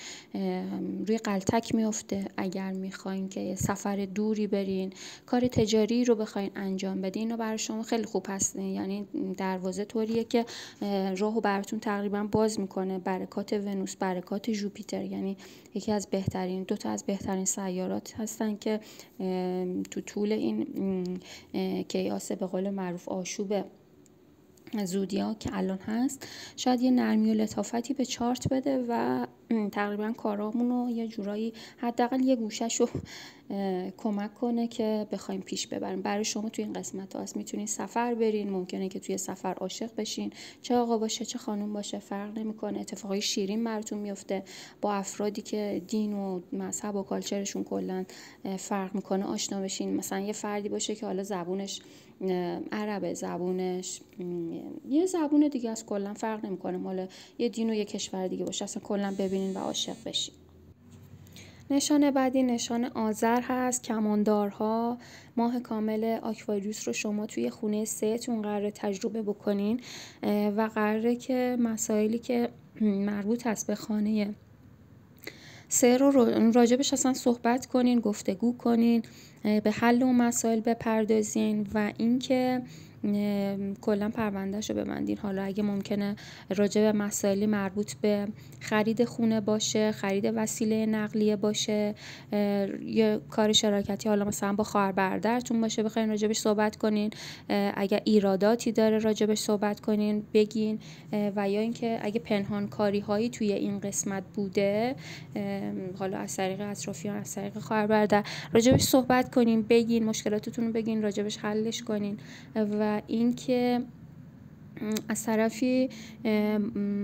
[SPEAKER 1] روی غلطک میفته. اگر میخواین که سفر دوری برین، کار تجاری رو بخواین انجام بدین، و برای شما خیلی خوب هست. یعنی دروازه طوریه که راهو براتون تقریبا باز میکنه. برکات ونوس، برکات ژوپیتر، یعنی یکی از بهترین، دوتا از بهترین سیارات هستن که تو طول این کیاس به قول معروف آشوب زودیاک که الان هست، شاید یه نرمی و لطافتی به چارت بده و تقریبا کارامون رو یه جورایی حداقل یه گوشش رو کمک کنه که بخوایم پیش ببریم. برای شما توی این قسمت هست میتونین سفر برین، ممکنه که توی سفر عاشق بشین، چه آقا باشه چه خانم باشه فرق نمیکنه، اتفاقای شیرین براتون میفته، با افرادی که دین و مذهب و کالچرشون کلا فرق میکنه آشنا بشین. مثلا یه فردی باشه که حالا زبونش عربه، زبونش یه زبون دیگه از کلا فرق نمیکنه، مال یه دین و یه کشور دیگه باشه، اصلا کلا ببینین و عاشق بشین. نشان بعدی نشان آذر هست. کماندارها، ماه کامل آکواریوس رو شما توی خونه 3تون قراره تجربه بکنین و قراره که مسائلی که مربوط هست به خانه 3 رو راجبش اصلا صحبت کنین، گفتگو کنین، به حل اون مسائل بپردازین و اینکه کلا پروندهشو ببندین. حالا اگه ممکنه راجع به مسائلی مربوط به خرید خونه باشه، خرید وسیله نقلیه باشه، یا کار شراکتی، حالا مثلا با خواهر برادرتون باشه، بخواین راجبش صحبت کنین. اگه ایراداتی داره راجبش صحبت کنین، بگین. و یا اینکه اگه پنهان کاری هایی توی این قسمت بوده، حالا از طریق اطرافیان، از طریق خواهر برادر، راجبش صحبت کنین، بگین، مشکلاتتون رو بگین، راجبش حلش کنین. و اینکه از طرفی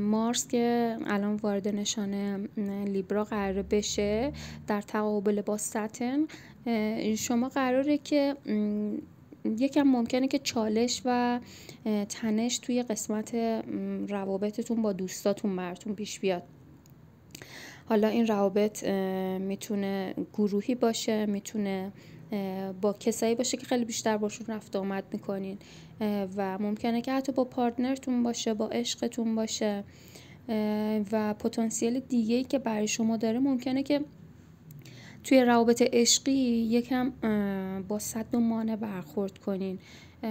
[SPEAKER 1] مارس که الان وارد نشان لیبرا قرار بشه در تقابل با ساترن، شما قراره که یکم ممکنه که چالش و تنش توی قسمت روابطتون با دوستاتون براتون پیش بیاد. حالا این روابط میتونه گروهی باشه، میتونه با کسایی باشه که خیلی بیشتر باشون رفت آمد میکنین و ممکنه که حتی با پارتنرتون باشه، با عشقتون باشه. و پتانسیل دیگه‌ای که برای شما داره، ممکنه که توی روابط عشقی یکم با سد و مانع برخورد کنین.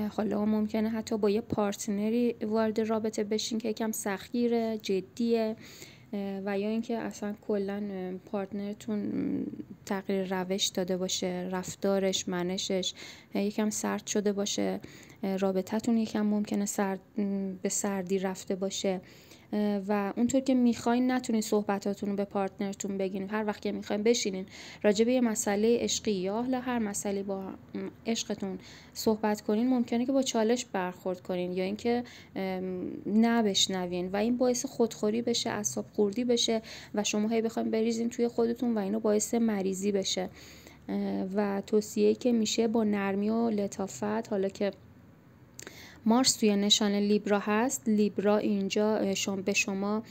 [SPEAKER 1] حالا ممکنه حتی با یه پارتنری وارد رابطه بشین که یکم سختگیره، جدیه، و یا اینکه اصلا کلا پارتنرتون تغییر روش داده باشه، رفتارش، منشش یکم سرد شده باشه، رابطتون یکم ممکنه به سردی رفته باشه و اونطور که میخواین نتونین صحبتاتون رو به پارتنرتون بگین. هر وقت که میخواین بشینین راجع به یه مسئله عشقی یا حالا هر مسئله با عشقتون صحبت کنین، ممکنه که با چالش برخورد کنین یا اینکه نبشنوین و این باعث خودخوری بشه، اعصاب خوردی بشه و شما هی بخواین بریزین توی خودتون و اینو باعث مریضی بشه. و توصیه‌ای که میشه با نرمی و لطافت، حالا که مارس توی نشان لیبرا هست. لیبرا اینجا به شما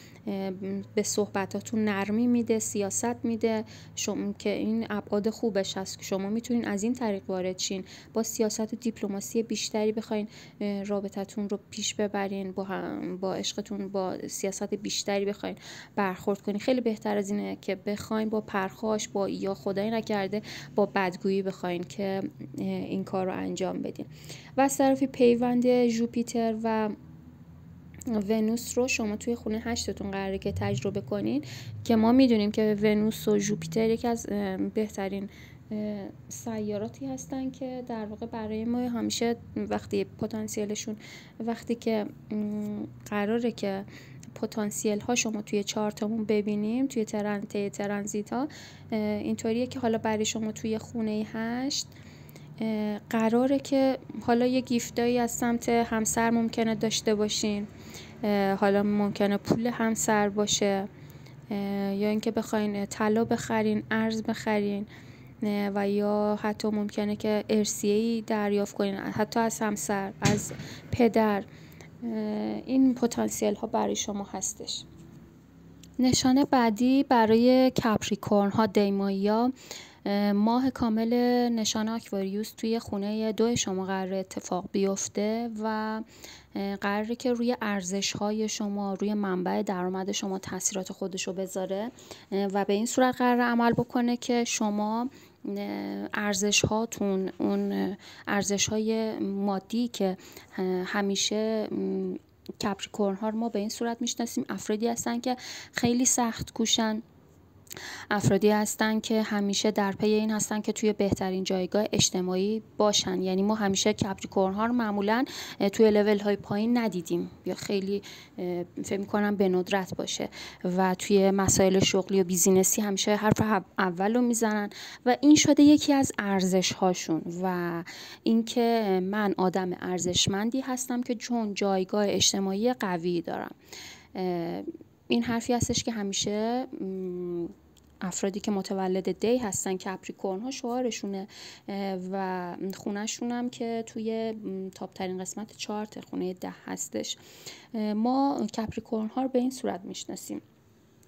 [SPEAKER 1] به صحبتاتون نرمی میده، سیاست میده، شما که این ابعاد خوبش هست که شما میتونین از این طریق وارد شین، با سیاست و دیپلماسی بیشتری بخواین رابطتون رو پیش ببرین، با عشقتون با سیاست بیشتری بخواین برخورد کنین. خیلی بهتر از اینه که بخواین با پرخاش، با یا خدای نکرده با بدگویی بخواین که این کار رو انجام بدین. و از طرفی پیوند ژوپیتر و ونوس رو شما توی خونه 8تون قراره که تجربه کنین، که ما میدونیم که ونوس و ژوپیتر یکی از بهترین سیاراتی هستن که در واقع برای ما همیشه وقتی پتانسیلشون، وقتی که قراره که پتانسیل ها شما توی چارتمون ببینیم توی ترانزیت ها، اینطوریه که حالا برای شما توی خونه 8 قراره که حالا یه گیفتایی از سمت همسر ممکنه داشته باشین، حالا ممکنه پول همسر باشه، یا اینکه بخواین طلا بخرین، ارز بخرین، و یا حتی ممکنه که ارثیه‌ای دریافت کنین، حتی از همسر، از پدر. این پتانسیل ها برای شما هستش. نشانه بعدی برای کپریکورن ها، دیمایی‌ها، ماه کامل نشان آکواریوس توی خونه 2 شما قراره اتفاق بیفته و قراره که روی ارزش های شما، روی منبع درآمد شما تاثیرات خودش رو بذاره و به این صورت قراره عمل بکنه که شما ارزش هاتون، اون ارزش های مادی که همیشه کپریکورن ها رو ما به این صورت میشناسیم، افرادی هستن که خیلی سخت کوشن، افرادی هستن که همیشه در پی این هستن که توی بهترین جایگاه اجتماعی باشن. یعنی ما همیشه کپریکورن ها رو معمولا توی لول های پایین ندیدیم، یا خیلی فکر می‌کنم به ندرت باشه، و توی مسائل شغلی و بیزینسی همیشه حرف اول رو میزنن و این شده یکی از ارزش هاشون، و اینکه من آدم ارزشمندی هستم که چون جایگاه اجتماعی قوی دارم. این حرفی هستش که همیشه افرادی که متولد دی هستن، کپریکورن ها، شعارشونه و خونهشون هم که توی تاپ ترین قسمت چارت خونه 10 هستش. ما کپریکورن ها رو به این صورت میشناسیم.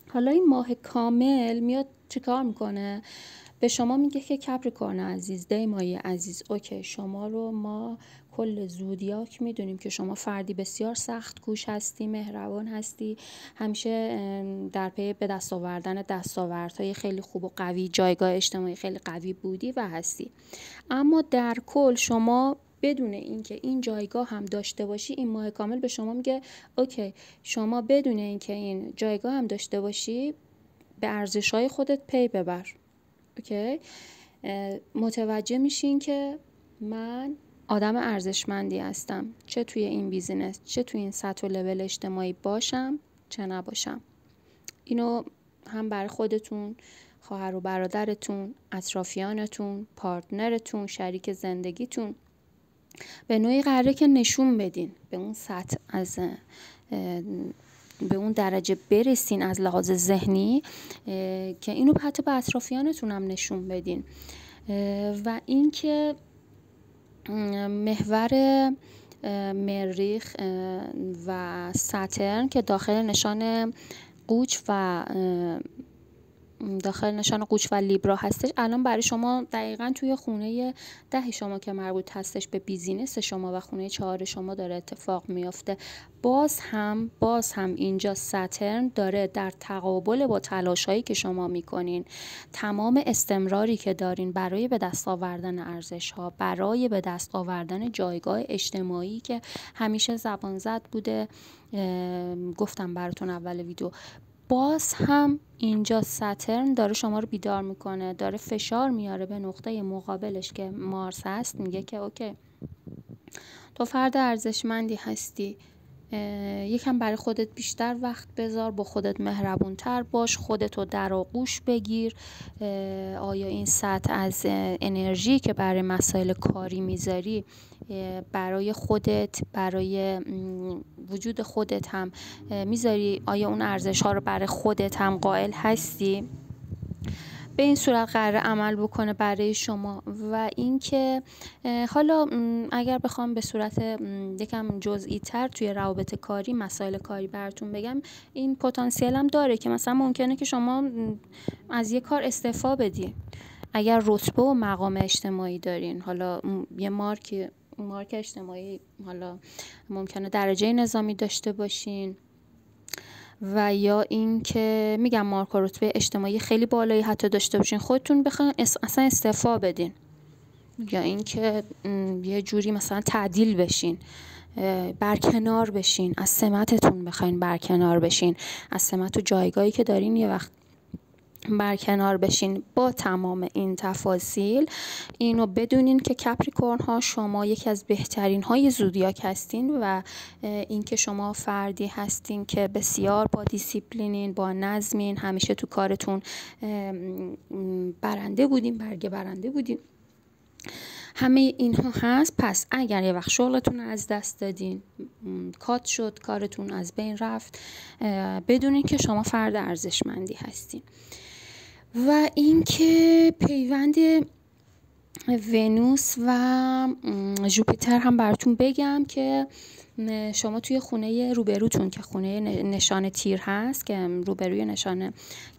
[SPEAKER 1] حالا این ماه کامل میاد چیکار میکنه؟ به شما میگه که کپریکورن عزیز، دی ماهی عزیز، اوکی، شما رو ما کل زودیاک میدونیم که شما فردی بسیار سخت کوش هستی، مهربان هستی، همیشه در پی به دست آوردن دستاوردهای خیلی خوب و قوی، جایگاه اجتماعی خیلی قوی بودی و هستی. اما در کل شما بدون اینکه این جایگاه هم داشته باشی، این ماه کامل به شما میگه اوکی، شما بدون اینکه این جایگاه هم داشته باشی به ارزش‌های خودت پی ببر. اوکی، متوجه میشین که من آدم ارزشمندی هستم، چه توی این بیزینس، چه توی این سطح و لول اجتماعی باشم چه نباشم. اینو هم برای خودتون، خواهر و برادرتون، اطرافیانتون، پارتنرتون، شریک زندگیتون به نوعی قراره که نشون بدین، به اون سطح، به اون درجه برسین از لحاظ ذهنی که اینو حتی به اطرافیانتون هم نشون بدین. و اینکه محور مریخ و ساترن که داخل نشان قوچ و لیبرا هستش، الان برای شما دقیقاً توی خونه 10 شما که مربوط هستش به بیزینس شما و خونه 4 شما داره اتفاق میافته. باز هم اینجا ساترن داره در تقابل با تلاشایی که شما میکنین، تمام استمراری که دارین برای به دست آوردن ارزش ها، برای به دست آوردن جایگاه اجتماعی که همیشه زبان زد بوده، گفتم براتون اول ویدیو، باز هم اینجا ساترن داره شما رو بیدار میکنه، داره فشار میاره به نقطه مقابلش که مارس هست، میگه که اوکی، تو فرد ارزشمندی هستی، یکم برای خودت بیشتر وقت بذار، با خودت مهربونتر باش، خودتو در آغوش بگیر. آیا این سطح از انرژی که برای مسائل کاری میذاری برای خودت، برای وجود خودت هم میذاری؟ آیا اون ارزش ها رو برای خودت هم قائل هستی؟ به این صورت قرار عمل بکنه برای شما. و اینکه حالا اگر بخوام به صورت یکم جزئی تر توی روابط کاری، مسائل کاری براتون بگم، این پتانسیل هم داره که مثلا ممکنه که شما از یه کار استعفا بدین اگر رتبه و مقام اجتماعی دارین. حالا یه مارک اجتماعی، حالا ممکنه درجه نظامی داشته باشین، و یا این که میگم مارک و رتبه اجتماعی خیلی بالایی حتی داشته باشین، خودتون بخواین اصلا استعفا بدین، یا این که یه جوری مثلا تعدیل بشین، برکنار بشین، از سمتتون بخواین برکنار بشین، از سمت و جایگاهی که دارین یه وقت برکنار بشین. با تمام این تفاصیل اینو بدونین که کپریکورن ها شما یکی از بهترین های زودیاک هستین و اینکه شما فردی هستین که بسیار با دیسیپلینین، با نظمین، همیشه تو کارتون برنده بودین، برگه برنده بودین. همه اینها هست. پس اگر یه وقت شغلتون از دست دادین، کات شد، کارتون از بین رفت، بدونین که شما فرد ارزشمندی هستین. و اینکه پیوند ونوس و ژوپیتر هم براتون بگم که شما توی خونه روبروتون که خونه نشان تیر هست که روبروی نشان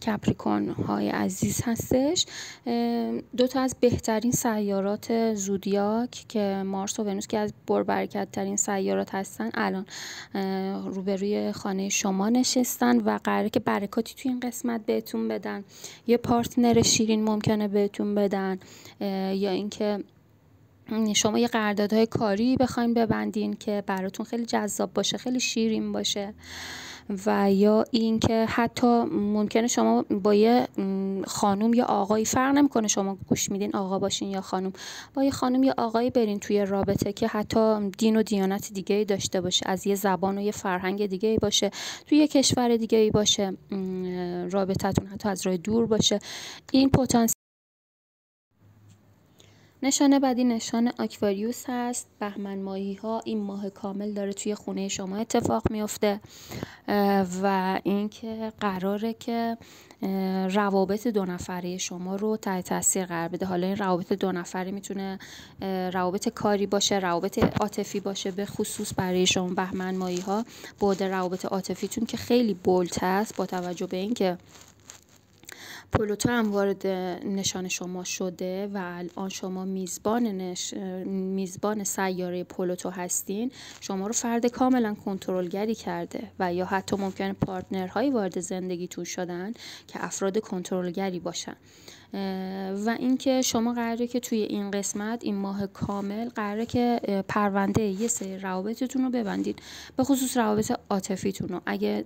[SPEAKER 1] کپریکورن های عزیز هستش، دو تا از بهترین سیارات زودیاک که مارس و ونوس که از پربرکت ترین سیارات هستن الان روبروی خانه شما نشستن و قراره که برکاتی توی این قسمت بهتون بدن. یه پارتنر شیرین ممکنه بهتون بدن، یا اینکه شما یه قراردادهای کاری بخواین ببندین که براتون خیلی جذاب باشه، خیلی شیرین باشه. و یا اینکه حتی ممکنه شما با یه خانم یا آقایی، فرق نمیکنه شما گوش میدین آقا باشین یا خانم، با یه خانم یا آقایی برین توی رابطه که حتی دین و دیانت دیگه‌ای داشته باشه، از یه زبان و یه فرهنگ دیگه‌ای باشه، توی یه کشور دیگه‌ای باشه، رابطتون حتی از راه دور باشه. این پتانسیل. نشانه بعدی نشان آکواریوس هست. بهمن ماهی ها این ماه کامل داره توی خونه شما اتفاق میفته و اینکه قراره که روابط دو نفره شما رو تحت تاثیر قرار بده. حالا این روابط دو نفره میتونه روابط کاری باشه، روابط عاطفی باشه، به خصوص برای شما بهمن ماهی ها بعد روابط عاطفیتون که خیلی بولد هست، با توجه به اینکه پلوتو هم وارد نشان شما شده و الان شما میزبان سیاره پلوتو هستین، شما رو فرد کاملا کنترلگری کرده و یا حتی ممکنه پارتنرهایی وارد زندگیتون شدن که افراد کنترلگری باشن. و اینکه شما قراره که توی این قسمت، این ماه کامل، قراره که پرونده یه سری روابطتون رو ببندید، به خصوص روابط عاطفیتون رو. اگه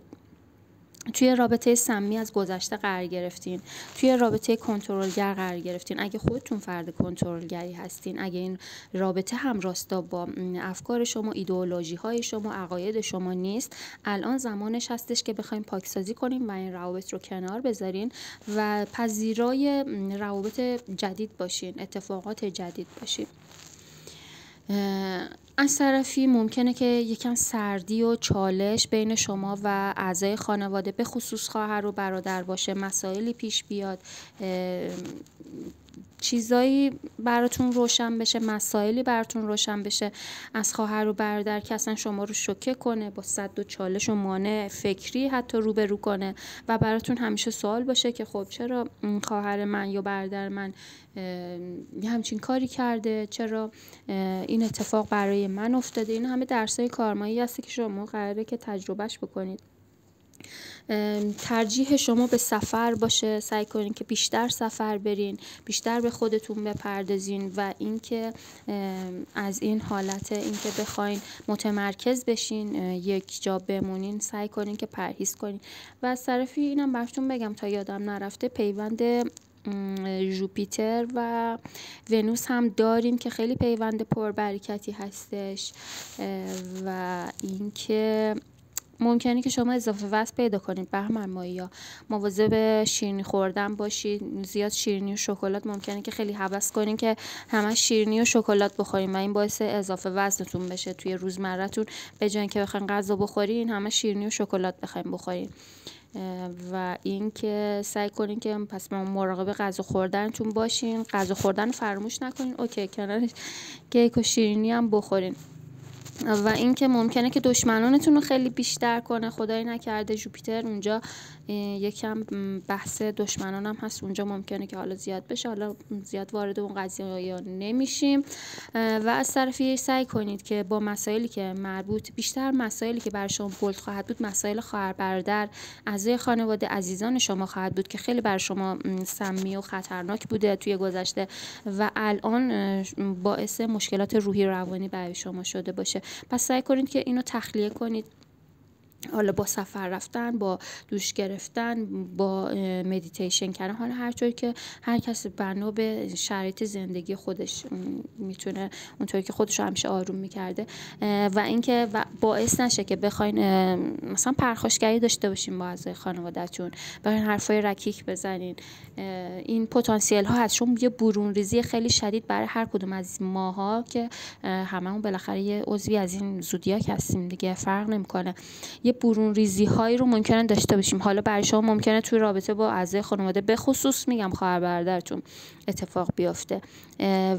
[SPEAKER 1] توی رابطه سمی از گذشته قرار گرفتین، توی رابطه کنترلگر قرار گرفتین، اگه خودتون فرد کنترلگری هستین، اگه این رابطه هم راستا با افکار شما، ایدئولوژی های شما، عقاید شما نیست، الان زمانش هستش که بخواین پاکسازی کنین و این روابط رو کنار بذارین و پذیرای روابط جدید باشین، اتفاقات جدید باشین. از طرفی ممکنه که یکم سردی و چالش بین شما و اعضای خانواده، به خصوص خواهر و برادر باشه، مسائلی پیش بیاد، چیزایی براتون روشن بشه، مسائلی براتون روشن بشه از خواهر و برادر که اصلا شما رو شوکه کنه، با صد و چالش و مانع فکری حتی روبرو کنه و براتون همیشه سوال باشه که خب چرا خواهر من یا برادر من همچین کاری کرده، چرا این اتفاق برای من افتاده. این همه درسای کارمایی هستی که شما قراره که تجربهش بکنید. ترجیح شما به سفر باشه، سعی کنین که بیشتر سفر برین، بیشتر به خودتون بپردازین و اینکه از این حالت اینکه بخواین متمرکز بشین یک جا بمونین، سعی کنین که پرهیز کنین. و از طرفی اینم براتون بگم تا یادم نرفته، پیوند ژوپیتر و ونوس هم داریم که خیلی پیوند پربرکتی هستش و اینکه ممکنه که شما اضافه وزن پیدا کنید بهمن ماهی، یا مواظب شیرینی خوردن باشید. زیاد شیرینی و شکلات ممکنه که خیلی هوس کنین که همه شیرینی و شکلات بخورین و این باعث اضافه وزنتون بشه توی روزمره‌تون. به جای اینکه بخواین غذا بخورین همه شیرینی و شکلات بخواین بخورین. و اینکه سعی کنین که پس مراقب غذا خوردنتون باشین. غذا خوردن فراموش نکنین. اوکی، کنارش کیک و شیرینی هم بخورین. و اینکه ممکنه که دشمنانتون رو خیلی بیشتر کنه. خدای نکرده جوپیتر اونجا یکم بحث دشمنان هم هست، اونجا ممکنه که حالا زیاد بشه. حالا زیاد وارد اون قضیه نمیشیم. و از طرفی سعی کنید که با مسائلی که مربوط، بیشتر مسائلی که برای شما بولد خواهد بود، مسائل خواهر برادر، اعضای خانواده، عزیزان شما خواهد بود که خیلی برای شما سمی و خطرناک بوده توی گذشته و الان باعث مشکلات روحی و روانی برای شما شده باشه. پس سعی کنید که اینو تخلیه کنید، حالا با سفر رفتن، با دوش گرفتن، با مدیتیشن کردن، حالا هر طوری که هر کسی بنا به شرایط زندگی خودش میتونه اونطوری که خودش رو همیشه آروم میکرده. و اینکه باعث نشه که بخواین مثلا پرخاشگری داشته باشین با اعضای خانواده‌تون، بخواین حرفای رکیک بزنین. این پتانسیل ها هست، چون یه برون ریزی خیلی شدید برای هر کدوم از ماها که هممون بالاخره یه عضوی از این زودیاک هستیم دیگه، فرق نمیکنه، یه برون ریزی هایی رو ممکنه داشته باشیم. حالا برای شما ممکنه توی رابطه با اعضای خانواده، به خصوص میگم خواهر برادرتون، اتفاق بیفته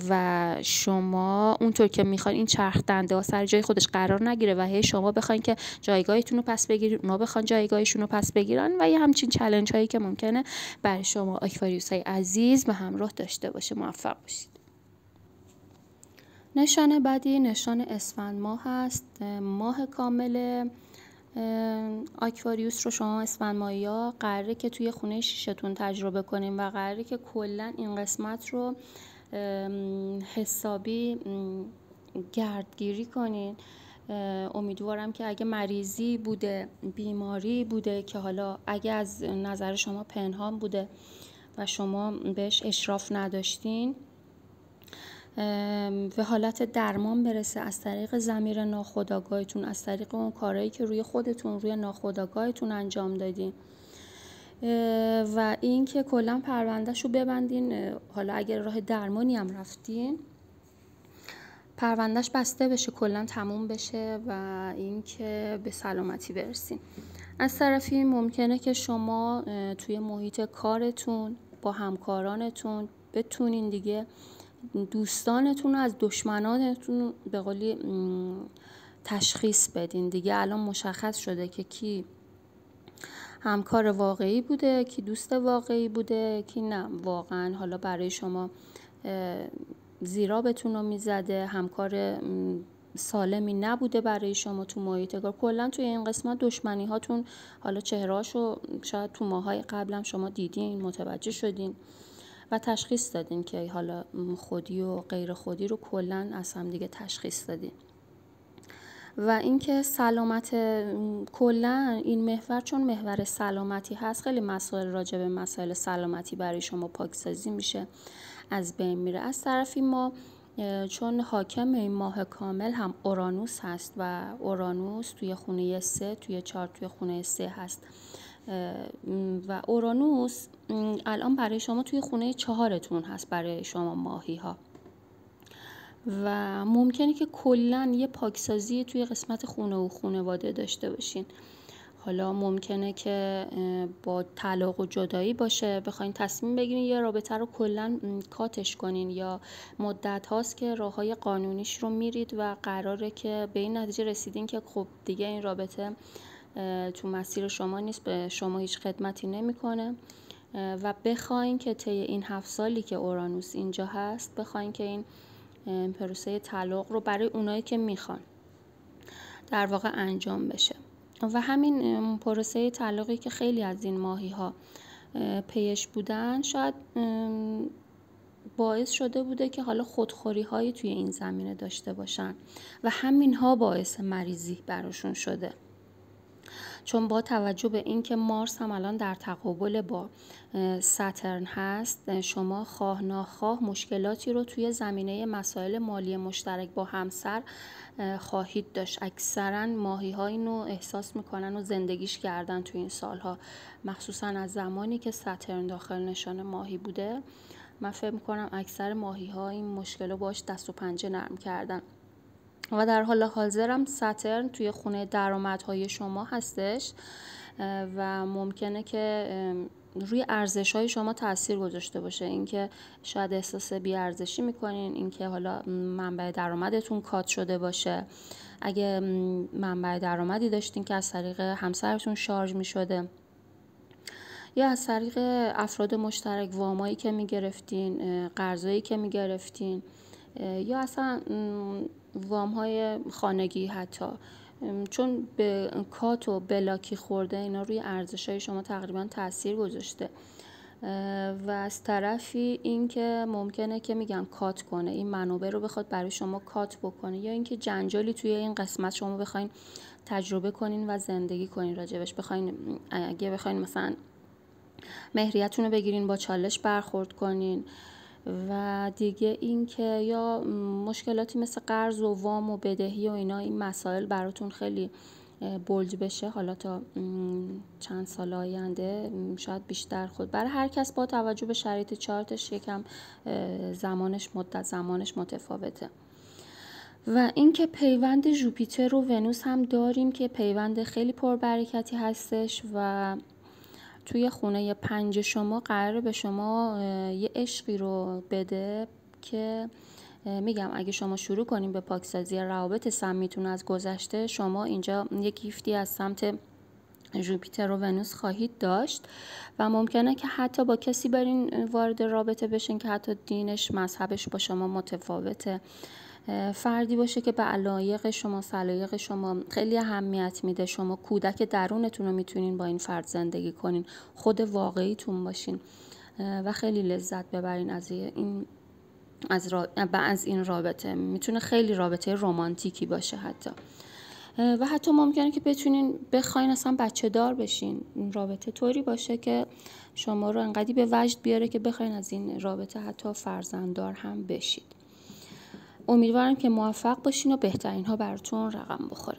[SPEAKER 1] و شما اونطور که میخواین این چرخ دنده ها سر جای خودش قرار نگیره و هی شما بخواین که جایگاهتون رو پس بگیرید، اونا بخوان جایگاهشون رو پس بگیرن و یه همچین چالش هایی که ممکنه برای شما آکواریوس های عزیز به همراه داشته باشه. موفق باشید. نشان بعدی نشان اسفند ماه هست. ماه کامل آکواریوس رو شما اسفند ماهی‌ها قراره که توی خونه شیشتون تجربه کنیم و قراره که کلا این قسمت رو حسابی گردگیری کنین. امیدوارم که اگه مریضی بوده، بیماری بوده که حالا اگه از نظر شما پنهان بوده و شما بهش اشراف نداشتین، به حالت درمان برسه از طریق ضمیر ناخودآگاهتون، از طریق اون کارهایی که روی خودتون، روی ناخودآگاهتون انجام دادین. و این که کلا پروندهش رو ببندین. حالا اگر راه درمانی هم رفتین، پروندهش بسته بشه، کلا تموم بشه و این که به سلامتی برسین. از طرفی ممکنه که شما توی محیط کارتون با همکارانتون بتونین دیگه دوستانتون رو از دشمنانتون به قولی تشخیص بدین. دیگه الان مشخص شده که کی همکار واقعی بوده، کی دوست واقعی بوده، کی نه واقعا حالا برای شما زیرابتون رو میزده، همکار سالمی نبوده برای شما تو محیط کار. کلا توی این قسمت دشمنی هاتون حالا چهرهاشو شاید تو ماهای قبلم شما دیدین، متوجه شدین و تشخیص دادین که حالا خودی و غیر خودی رو کلا از هم دیگه تشخیص دادین. و اینکه سلامت کلا این محور، چون محور سلامتی هست، خیلی مسائل راجع به مسائل سلامتی برای شما پاکسازی میشه، از بین میره. از طرفی ما چون حاکم این ماه کامل هم اورانوس هست و اورانوس توی خونه 3، توی چارت توی خونه 3 هست و اورانوس الان برای شما توی خونه 4تون هست، برای شما ماهی ها، و ممکنه که کلا یه پاکسازی توی قسمت خونه و خانواده داشته باشین. حالا ممکنه که با طلاق و جدایی باشه، بخواین تصمیم بگیرین یه رابطه رو کلا کاتش کنین، یا مدت هاست که راههای قانونیش رو میرید و قراره که به این نتیجه رسیدین که خب دیگه این رابطه تو مسیر شما نیست، به شما هیچ خدمتی نمیکنه و بخواین که طی این 7 سالی که اورانوس اینجا هست، بخواین که این پروسه طلاق رو برای اونایی که میخوان در واقع انجام بشه. و همین پروسه طلاقی که خیلی از این ماهی ها پیش بودن، شاید باعث شده بوده که حالا خودخوری هایی توی این زمینه داشته باشن و همین ها باعث مریضی براشون شده. چون با توجه به اینکه مارس هم الان در تقابل با ساترن هست، شما خواه ناخواه مشکلاتی رو توی زمینه مسائل مالی مشترک با همسر خواهید داشت. اکثرا ماهی ها اینو احساس میکنن و زندگیش کردن توی این سالها، مخصوصا از زمانی که ساترن داخل نشان ماهی بوده. من فکر میکنم اکثر ماهی ها این مشکل رو باش دست و پنجه نرم کردن. و در حال حاضر هم ساترن توی خونه درآمدهای شما هستش و ممکنه که روی ارزش‌های شما تاثیر گذاشته باشه. اینکه شاید احساس بی‌ارزشی می‌کنین، اینکه حالا منبع درآمدتون کات شده باشه، اگه منبع درآمدی داشتین که از طریق همسرتون شارژ می‌شده، یا از طریق افراد مشترک وامایی که می‌گرفتین، قرضایی که می‌گرفتین، یا اصلا وام های خانگی حتی، چون به کات و بلاکی خورده اینا روی ارزش های شما تقریبا تاثیر گذاشته. و از طرفی این که ممکنه که میگم کات کنه، این منابع رو بخواد برای شما کات بکنه، یا اینکه جنجالی توی این قسمت شما بخواین تجربه کنین و زندگی کنین راجبش، اگه بخواین مثلا مهریتون رو بگیرین با چالش برخورد کنین. و دیگه این که یا مشکلاتی مثل قرض و وام و بدهی و اینا، این مسائل براتون خیلی بولد بشه حالا تا چند سال آینده، شاید بیشتر. خود برای هر کس با توجه به شرایط چارتش یکم مدت زمانش متفاوته. و اینکه پیوند ژوپیتر و ونوس هم داریم که پیوند خیلی پربرکتی هستش و توی خونه 5 شما قراره به شما یه عشقی رو بده که میگم اگه شما شروع کنیم به پاکسازی روابط سمیتون از گذشته، شما اینجا یه گیفتی از سمت ژوپیتر و ونوس خواهید داشت و ممکنه که حتی با کسی برین وارد رابطه بشین که حتی دینش، مذهبش با شما متفاوته، فردی باشه که به علایق شما، سلایق شما خیلی اهمیت میده. شما کودک درونتون رو میتونین با این فرد زندگی کنین، خود واقعیتون باشین و خیلی لذت ببرین از این رابطه. میتونه خیلی رابطه رمانتیکی باشه حتی، و حتی ممکنه که بخواین اصلا بچه دار بشین. این رابطه طوری باشه که شما رو انقدی به وجد بیاره که بخواین از این رابطه حتی فرزنددار هم بشید. امیدوارم که موفق باشین و بهترین ها براتون رقم بخوره.